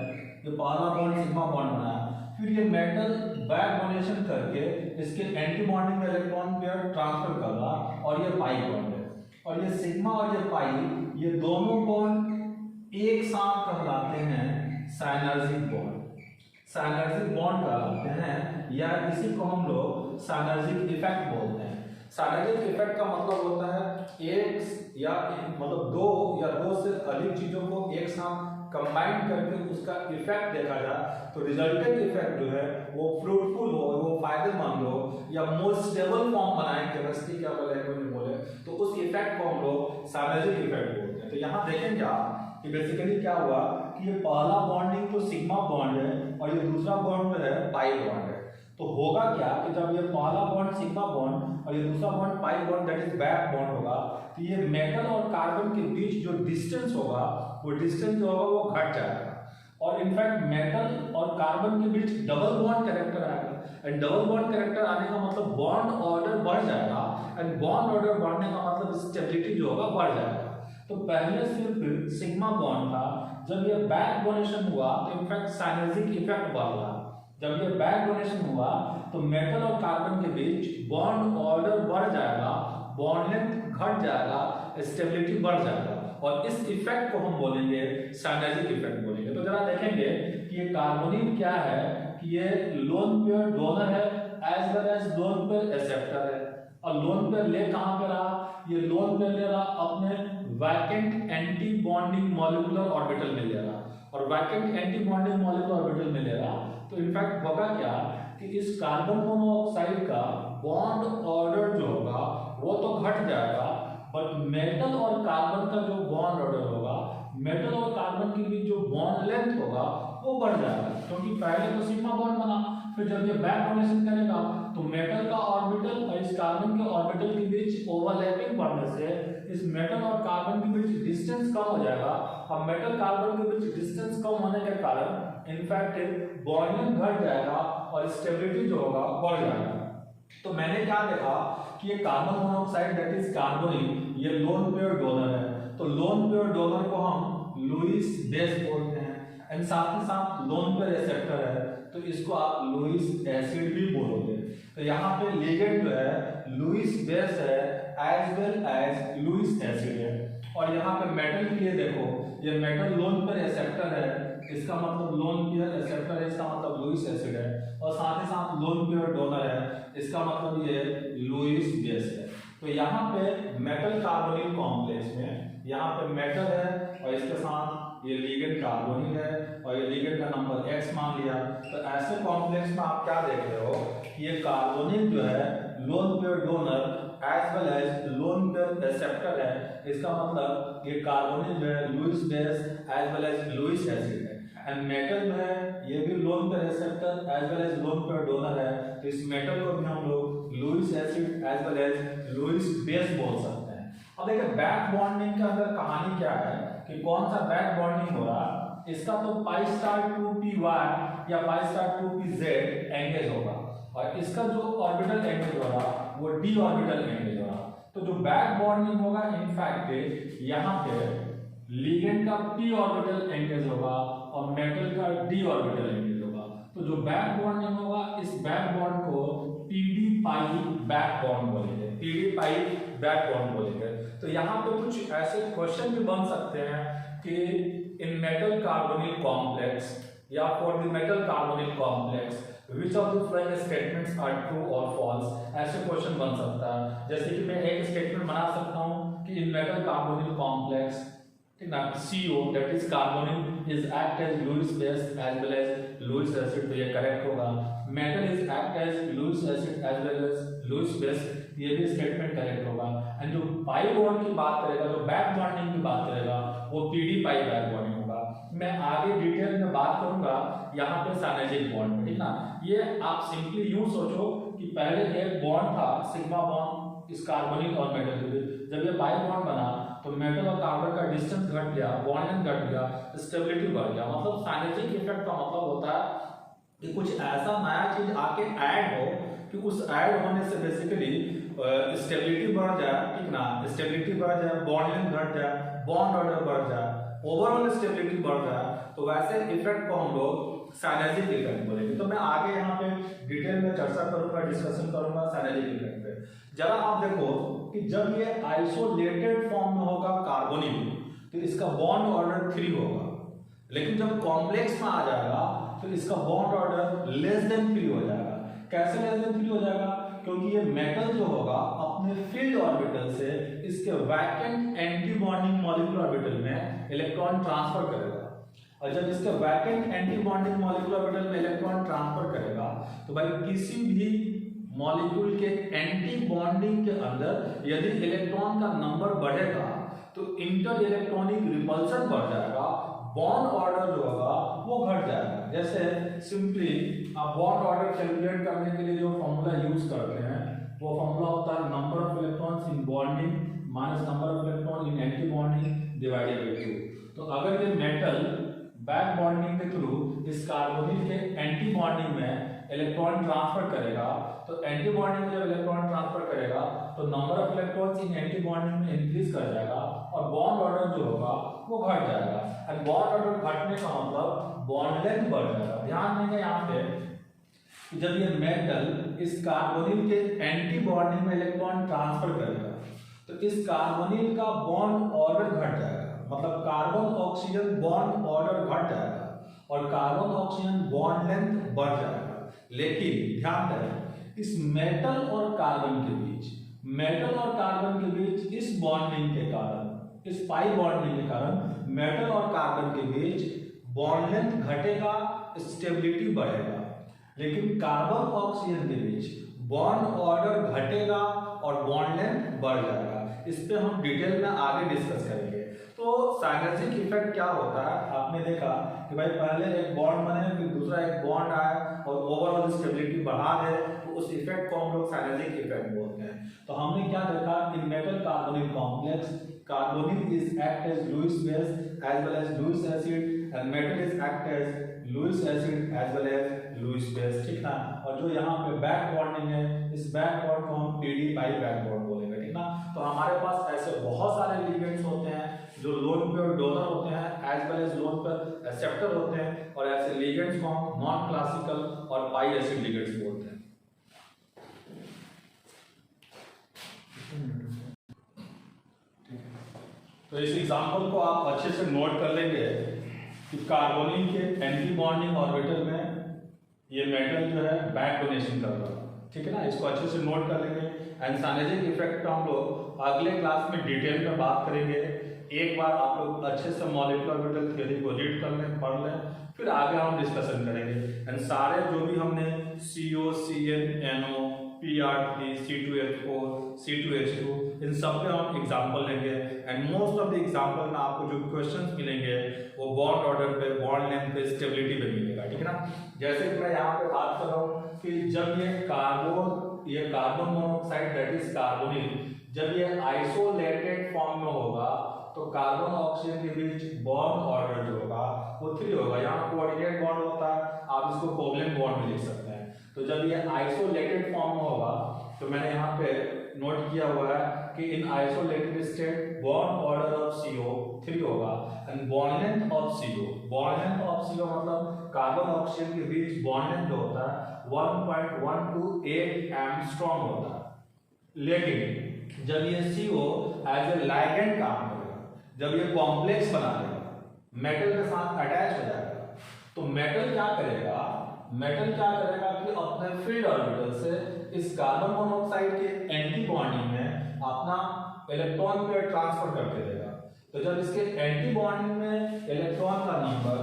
ये पहला बॉन्ड सिग्मा बॉन्ड बनाया, फिर ये मेटल बैक डोनेशन करके इसके एंटी बॉन्डिंग में इलेक्ट्रॉन पेयर ट्रांसफर कर रहा और ये पाई बॉन्ड है। और ये सिग्मा और ये पाई, ये दोनों बॉन्ड एक साथ कहलाते हैं साइनर्जिक बॉन्ड। साइनर्जिक बॉन्ड कहलाते हैं या इसी को हम लोग साइनर्जिक इफेक्ट बोलते हैं। साइनर्जिक इफेक्ट का मतलब होता है एक या मतलब दो या दो से अधिक चीजों को एक साथ कंबाइन करके उसका इफेक्ट देखा जाए तो रिजल्टेंट इफेक्ट जो है वो फ्रूटफुल हो, वो फायदेमंद हो या मोर स्टेबल फॉर्म बनाए केमिस्ट्री के लैंग्वेज में बोले तो उस इफेक्ट को हम लोग साइनर्जिक इफेक्ट बोलते हैं। तो यहाँ देखेंगे आप कि बेसिकली क्या हुआ कि ये पहला बॉन्डिंग तो सिग्मा बॉन्ड है और ये दूसरा बॉन्ड जो है पाई बॉन्ड है। तो होगा क्या कि जब ये पहला बॉन्ड सिग्मा बॉन्ड और ये दूसरा bond pi bond that is back bond होगा तो ये मेटल और कार्बन के बीच जो डिस्टेंस होगा वो डिस्टेंस जो होगा वो घट जाएगा और इनफैक्ट मेटल और कार्बन के बीच डबल बॉन्ड कैरेक्टर आएगा एंड डबल बॉन्ड कैरेक्टर आने का मतलब बॉन्ड ऑर्डर बढ़ जाएगा एंड बॉन्ड ऑर्डर बढ़ने का मतलब स्टेबिलिटी जो होगा बढ़ जाएगा। तो पहले सिर्फ सिग्मा बॉन्ड था, जब ये बैक डोनेशन हुआ तो इनफैक्ट साइनर्जिक इफेक्ट बढ़ रहा। जब ये बैक डोनेशन हुआ तो मेटल और कार्बन के बीच बॉन्ड ऑर्डर बढ़ जाएगा, बॉन्ड लेंथ घट जाएगा, स्टेबिलिटी बढ़ जाएगा और इस इफेक्ट को हम बोलेंगे साइनर्जिक इफेक्ट बोलेंगे। तो जरा देखेंगे कि ये कार्बोनिल क्या है कि ये लोन पेयर डोनर है as well as lone pair acceptor है। और लोन पेयर ले कहां पे रहा, ये लोन पेयर ले रहा अपने vacant anti bonding molecular orbital में ले रहा, और vacant anti bonding molecular orbital में ले रहा, तो इनफैक्ट होगा क्या कि इस कार्बन मोनोऑक्साइड का बॉन्ड ऑर्डर जो होगा वो तो घट जाएगा, बट मेटल और कार्बन का जो बॉन्ड ऑर्डर होगा, मेटल और कार्बन के बीच जो बॉन्ड लेंथ होगा वो बढ़ जाएगा, क्योंकि पहले तो सिग्मा बॉन्ड बना, फिर जब ये बैक डोनेशन करेगा तो मेटल का ऑर्बिटल और इस कार्बन के ऑर्बिटल के बीच ओवरलैपिंग बढ़ने से इस मेटल और कार्बन के बीच डिस्टेंस कम हो जाएगा, और मेटल कार्बन के बीच डिस्टेंस कम होने के कारण इनफैक्ट बॉन्डिंग घट जाएगा और स्टेबिलिटी जो होगा बढ़ जाएगा। तो मैंने क्या देखा कि ये carbon monoxide that is carbonyl, ये लोन पेयर डोनर है, तो लोन पेयर डोनर को हम लुईस बेस बोलते हैं, एंड साथ ही साथ लोन पेयर एक्सेप्टर है तो इसको आप लुईस एसिड भी बोलोगे। तो यहाँ पे लिगेंड जो है लुईस बेस है as well as Lewis acid है, और यहाँ पे मेटल के लिए देखो ये मेटल लोन पेयर एक्सेप्टर है, इसका मतलब लोन पेयर एक्सेप्टर है, इसका मतलब लुईस एसिड है, और साथ ही साथ लोन पेयर डोनर है, इसका मतलब ये लुईस बेस है। तो यहाँ पे मेटल कार्बोनिल कॉम्प्लेक्स में यहाँ पे मेटल है और इसके साथ ये लिगेंड कार्बोनिल है और ये लिगेंड का नंबर X मान लिया, तो ऐसे कॉम्प्लेक्स में आप क्या देख रहे हो कि ये कार्बोनिल जो है lone pair donor as well as lone pair acceptor है, इसका मतलब ये कार्बोनिल जो है Lewis base as well as Lewis acid है, एंड मेटल जो है ये भी lone pair acceptor as well as lone pair donor है, तो इस मेटल को भी हम लोग Lewis acid as well as Lewis base बोल सकते हैं। अब देखिए बैक बॉन्डिंग के अंदर कहानी क्या है कि कौन सा बैक बॉन्डिंग हो रहा, इसका तो पाई स्टार 2py या पाई स्टार 2pz एंगेज होगा, और इसका जो ऑर्बिटल एंगेज होगा वो d ऑर्बिटल एंगेज होगा। तो जो बैक बॉन्डिंग होगा इनफैक्ट यहाँ पे लिगेंड का p ऑर्बिटल एंगेज होगा और मेटल का d ऑर्बिटल एंगेज होगा। तो जो बैक बॉन्डिंग होगा इस बैक बॉन्ड को pd पाई बैक बॉन्ड बोलेंगे, pd पाई बैक बॉन्ड बोलेंगे। तो यहाँ पे कुछ ऐसे क्वेश्चन भी बन सकते हैं कि इन मेटल कार्बोनिल कॉम्प्लेक्स या for the metal carbonyl complex which of the following statements are true or false, ऐसे क्वेश्चन बन सकता है। जैसे कि मैं एक स्टेटमेंट बना सकता हूँ कि इन मेटल कार्बोनिल कॉम्प्लेक्स ठीक ना CO that is carbonyl is act as Lewis base as well as Lewis acid, तो ये करेक्ट होगा। Metal is act as Lewis acid as well as Lewis base, ये भी स्टेटमेंट करेक्ट होगा। And जो pi bond की बात करेगा, जो बैक बॉन्डिंग की बात करेगा वो PD पाई बैक बॉन्डिंग होगा। मैं आगे डिटेल में बात करूंगा यहाँ पे साइनेजिक बॉन्ड, ठीक ना। ये आप सिंपली यूं सोचो कि पहले एक बॉन्ड था सिग्मा बॉन्ड इस कार्बोनिल और मेटल के बीच, जब ये बाई बॉन्ड बना तो मेटल और कार्बन का डिस्टेंस घट गया, बॉन्ड लेंथ घट गया, स्टेबिलिटी बढ़ गया। मतलब साइनेजिक इफेक्ट का मतलब होता है कि कुछ ऐसा नया चीज आके ऐड हो कि उस ऐड होने से बेसिकली स्टेबिलिटी बढ़ जाए, ठीक ना, स्टेबिलिटी बढ़ जाए, बॉन्ड लेंथ घट जाए, बॉन्ड ऑर्डर बढ़ जाए, ओवरऑल स्टेबिलिटी बढ़ जाए, तो वैसे इफेक्ट को हम लोग साइनेजिक इफेक्ट बोलेंगे। तो मैं आगे यहाँ पे डिटेल में चर्चा करूंगा, डिस्कशन करूंगा साइनेजिक इफेक्ट पे। जरा आप देखो कि जब ये आइसोलेटेड फॉर्म में होगा कार्बोनिल तो इसका बॉन्ड ऑर्डर 3 होगा, लेकिन जब कॉम्प्लेक्स में आ जाएगा तो इसका बॉन्ड ऑर्डर लेस देन 3 हो जाएगा। कैसे लेस देन 3 हो जाएगा? क्योंकि ये मेटल जो होगा अपने फील्ड ऑर्बिटल से इसके vacant anti bonding molecular orbital में इलेक्ट्रॉन ट्रांसफर करेगा, और जब इसके vacant anti bonding molecular orbital में इलेक्ट्रॉन ट्रांसफर करेगा तो भाई किसी भी मॉलिक्यूल के एंटी बॉन्डिंग के अंदर यदि इलेक्ट्रॉन का नंबर बढ़ेगा तो इंटर इलेक्ट्रॉनिक रिपल्सन बढ़ जाएगा, बॉन्ड ऑर्डर जो होगा वो घट जाएगा। जैसे सिंपली आप बॉन्ड ऑर्डर कैलकुलेट करने के लिए जो फॉर्मूला यूज करते हैं वो फॉर्मूला होता है number of electrons in bonding minus number of electron in anti bonding divided by 2। तो अगर ये मेटल बैक बॉन्डिंग के थ्रू इस कार्बोनिल के एंटी बॉन्डिंग में इलेक्ट्रॉन ट्रांसफर करेगा तो एंटी बॉन्डिंग में जब इलेक्ट्रॉन ट्रांसफर करेगा तो number of electrons in anti bonding में इंक्रीज कर जाएगा और बॉन्ड ऑर्डर जो होगा वो घट जाएगा। एंड बॉन्ड ऑर्डर घटने का मतलब बॉन्ड लेंथ बढ़ जाएगा। ध्यान देंगे यहाँ पे कि जब ये मेटल इस कार्बोनिल के एंटी बॉन्डिंग में इलेक्ट्रॉन ट्रांसफर करेगा तो इस कार्बोनिल का बॉन्ड ऑर्डर घट जाएगा, मतलब कार्बन ऑक्सीजन बॉन्ड ऑर्डर घट जाएगा और कार्बन ऑक्सीजन बॉन्ड लेंथ बढ़ जाएगा। लेकिन ध्यान दें इस मेटल और कार्बन के बीच मेटल और कार्बन के बीच इस बॉन्डिंग के कारण, इस पाई बॉन्डिंग के कारण मेटल और कार्बन के बीच बॉन्ड लेंथ घटेगा, स्टेबिलिटी बढ़ेगा। लेकिन कार्बन ऑक्सीजन के बीच बॉन्ड ऑर्डर घटेगा और बॉन्ड लेंथ बढ़ जाएगा। इस पे हम डिटेल में आगे डिस्कस करेंगे। तो साइनर्जिक इफेक्ट क्या होता है, आपने देखा कि भाई पहले एक बॉन्ड बने, फिर दूसरा एक बॉन्ड आया और ओवरऑल स्टेबिलिटी बढ़ा दे, तो उस इफेक्ट को हम लोग साइनर्जिक इफेक्ट बोलते हैं। तो हमने क्या देखा कि metal carbonyl complex, carbonyl is act as Lewis base as well as Lewis acid and metal is act as Lewis acid as well as Lewis base, ठीक ना। और जो यहाँ पे बैक बॉन्डिंग है, इस बैक बॉन्ड को हम pd बाई बैक बॉन्ड बोलेंगे, ठीक ना। तो हमारे पास ऐसे बहुत सारे लिगेंड्स होते हैं जो लोन पेयर डोनर होते हैं as well as lone pair acceptor होते हैं, और ऐसे लिगेंड्स को हम नॉन क्लासिकल और पाई एसिड लिगेंड्स बोलते हैं। तो इस एग्जांपल को आप अच्छे से नोट कर लेंगे कि कार्बोनिल के एंटी बॉन्डिंग ऑर्बिटल में ये मेटल जो है बैक डोनेशन कर रहा है, ठीक है ना। इसको अच्छे से नोट कर लेंगे। एंड साइनर्जिक इफेक्ट का हम लोग अगले क्लास में डिटेल में बात करेंगे। एक बार आप लोग अच्छे से मॉलिक्यूलर ऑर्बिटल थ्योरी को रीड कर लें, पढ़ लें, फिर आगे हम डिस्कशन करेंगे। एंड सारे जो भी हमने CO, CN, NO, PR3, C2H4, C2H2 इन सब पे हम एग्जांपल लेंगे। And most of the example में आपको जो क्वेश्चंस मिलेंगे वो बॉन्ड ऑर्डर पे, बॉन्ड लेंथ पे, स्टेबिलिटी पे मिलेगा, ठीक है ना। जैसे कि मैं यहाँ पे बात कर रहा हूँ कि जब ये carbon monoxide that is carbonyl, जब ये आइसोलेटेड फॉर्म में होगा तो कार्बन ऑक्सीजन के बीच बॉन्ड ऑर्डर जो होगा वो 3 होगा। यहाँ कोऑर्डिनेट बॉन्ड होता है, आप इसको कोवलेंट बॉन्ड भी लिख सकते हैं। तो जब ये आइसोलेटेड फॉर्म में होगा तो मैंने यहाँ पे नोट किया हुआ है कि इन isolated state bond order of CO 3 होगा and bond length of CO, bond length of CO मतलब कार्बन ऑक्सीजन के बीच बॉन्ड लेंथ जो होता है 1.128 एंगस्ट्रॉम होता है। लेकिन जब ये CO एज ए लाइगेंड काम करेगा, जब ये कॉम्प्लेक्स बना लेगा, मेटल के साथ अटैच हो जाएगा, तो मेटल क्या करेगा कि अपने फील्ड ऑर्बिटल से इस कार्बन मोनोऑक्साइड के एंटी बॉन्डिंग में अपना इलेक्ट्रॉन पेयर ट्रांसफर करके देगा। तो जब इसके एंटी बॉन्डिंग में इलेक्ट्रॉन का नंबर,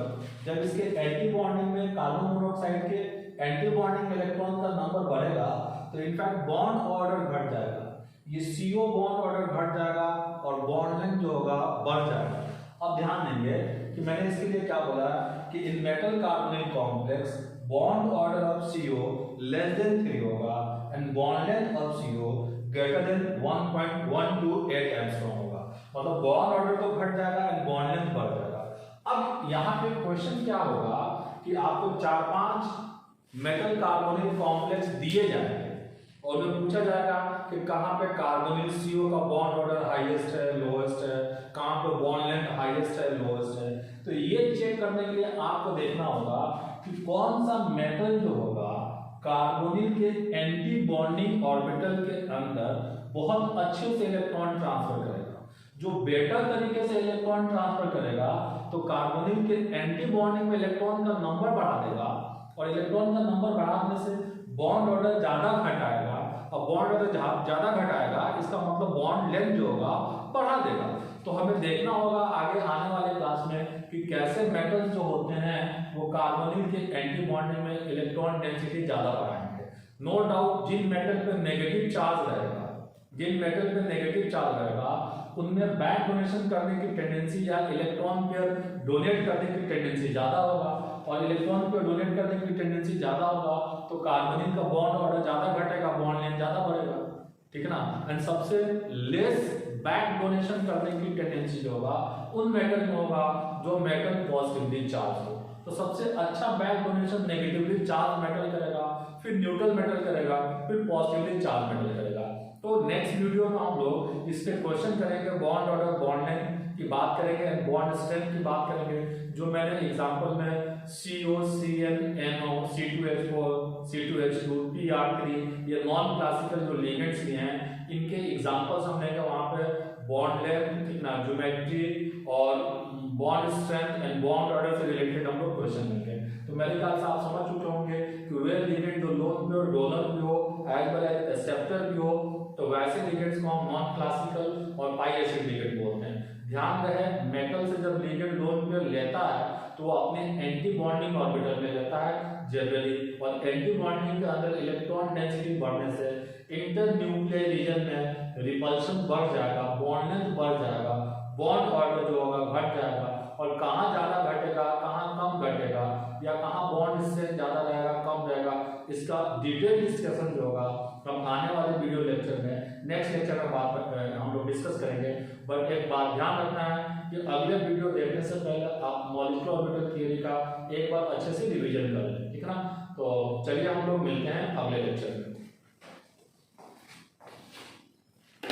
जब इसके एंटी बॉन्डिंग में कार्बन मोनोऑक्साइड के एंटी बॉन्डिंग इलेक्ट्रॉन का नंबर बढ़ेगा तो इनफैक्ट बॉन्ड ऑर्डर घट जाएगा, ये CO बॉन्ड ऑर्डर घट जाएगा और बॉन्ड लेंथ जो होगा बढ़ जाएगा। अब ध्यान देंगे कि मैंने इसके लिए क्या बोला कि इन metal carbonyl complex bond order of CO less than 3 होगा and bond length of CO greater than 1.128 angstrom होगा। मतलब बॉन्ड ऑर्डर तो घट जाएगा एंड बॉन्ड लेंथ बढ़ जाएगा। अब यहाँ पे क्वेश्चन क्या होगा कि आपको 4-5 मेटल कार्बोनिल कॉम्प्लेक्स दिए जाएंगे और में पूछा जाएगा कि कहाँ पे कार्बोनिल CO का बॉन्ड ऑर्डर हाईएस्ट है, लोएस्ट है, कहाँ पे बॉन्ड लेंथ हाईएस्ट है, लोएस्ट है। तो ये चेक करने के लिए आपको देखना होगा कि कौन सा मेटल जो होगा कार्बोनिल के एंटी बॉन्डिंग ऑर्बिटल के अंदर बहुत अच्छे से इलेक्ट्रॉन ट्रांसफर करेगा। जो बेटर तरीके से इलेक्ट्रॉन ट्रांसफर करेगा तो कार्बोनिल के एंटी बॉन्डिंग में इलेक्ट्रॉन का नंबर बढ़ा देगा, और इलेक्ट्रॉन का नंबर बढ़ाने से बॉन्ड ऑर्डर ज्यादा घटाएगा, और बॉन्ड ऑर्डर ज्यादा घटाएगा इसका मतलब बॉन्ड लेंथ जो होगा बढ़ा देगा। तो हमें देखना होगा आगे आने वाले क्लास में कि कैसे मेटल्स जो होते हैं वो कार्बोनिल के एंटी बॉन्डिंग में इलेक्ट्रॉन डेंसिटी ज्यादा बढ़ाएंगे। नो डाउट जिन मेटल पे नेगेटिव चार्ज रहेगा उनमें बैक डोनेशन करने की टेंडेंसी या इलेक्ट्रॉन पेयर डोनेट करने की टेंडेंसी ज्यादा होगा, और इलेक्ट्रॉन पेयर डोनेट करने की टेंडेंसी ज्यादा होगा तो कार्बोनिल का बॉन्ड ऑर्डर ज्यादा घटेगा, बॉन्ड लेंथ ज्यादा बढ़ेगा, ठीक है ना। एंड सबसे लेस बैक डोनेशन करने की टेंडेंसी जो होगा उन मेटल में होगा जो मेटल पॉजिटिवली चार्ज हो। तो सबसे अच्छा back donation negatively charge metal करेगा, फिर न्यूट्रल मेटल करेगा, फिर पॉजिटिवली चार्ज मेटल करेगा। तो नेक्स्ट वीडियो में हम लोग इस पे क्वेश्चन करेंगे, बॉन्ड ऑर्डर, बॉन्ड लेंथ की बात करेंगे, बॉन्ड स्ट्रेंथ की बात करेंगे। जो मैंने एग्जांपल में CO, CN, NO, C2H4, C2H2, PR3 ये नॉन क्लासिकल जो लिगेंड्स लिए हैं इनके एग्जांपल्स हम लेंगे। वहां पे बॉन्ड लेंथ, कितना ज्योमेट्री और bond strength and bond order से रिलेटेड हम लोग क्वेश्चन लेंगे। तो मेरे ख्याल से आप समझ चुके होंगे कि वेल लिगेंड जो लोन पे और डोनर भी हो एज वेल एज एक्सेप्टर भी हो तो वैसे लिगेंड्स को हम नॉन क्लासिकल और पाई एसिड लिगेंड बोलते हैं। ध्यान रहे मेटल से जब लिगेंड लोन पेयर लेता है तो वो अपने एंटी बॉन्डिंग ऑर्बिटल में लेता है जनरली, और एंटी बॉन्डिंग के अंदर इलेक्ट्रॉन डेंसिटी बढ़ने से इंटर न्यूक्लियर रीजन में रिपल्शन बढ़ जाएगा, बॉन्ड लेंथ बढ़ जाएगा, बॉन्ड ऑर्डर जो होगा घट जाएगा, और कहाँ ज्यादा घटेगा कहाँ कम घटेगा या कहाँ बॉन्ड इससे ज्यादा रहेगा कम रहेगा, इसका डिटेल डिस्कशन जो होगा हम आने वाले वीडियो लेक्चर में नेक्स्ट लेक्चर में हम लोग डिस्कस करेंगे। बट एक बात ध्यान रखना है कि अगले वीडियो देखने से पहले आप मॉलिक्यूलर ऑर्बिटल थियरी का एक बार अच्छे से रिवीजन कर लें, ठीक है ना। तो चलिए हम लोग मिलते हैं अगले लेक्चर में।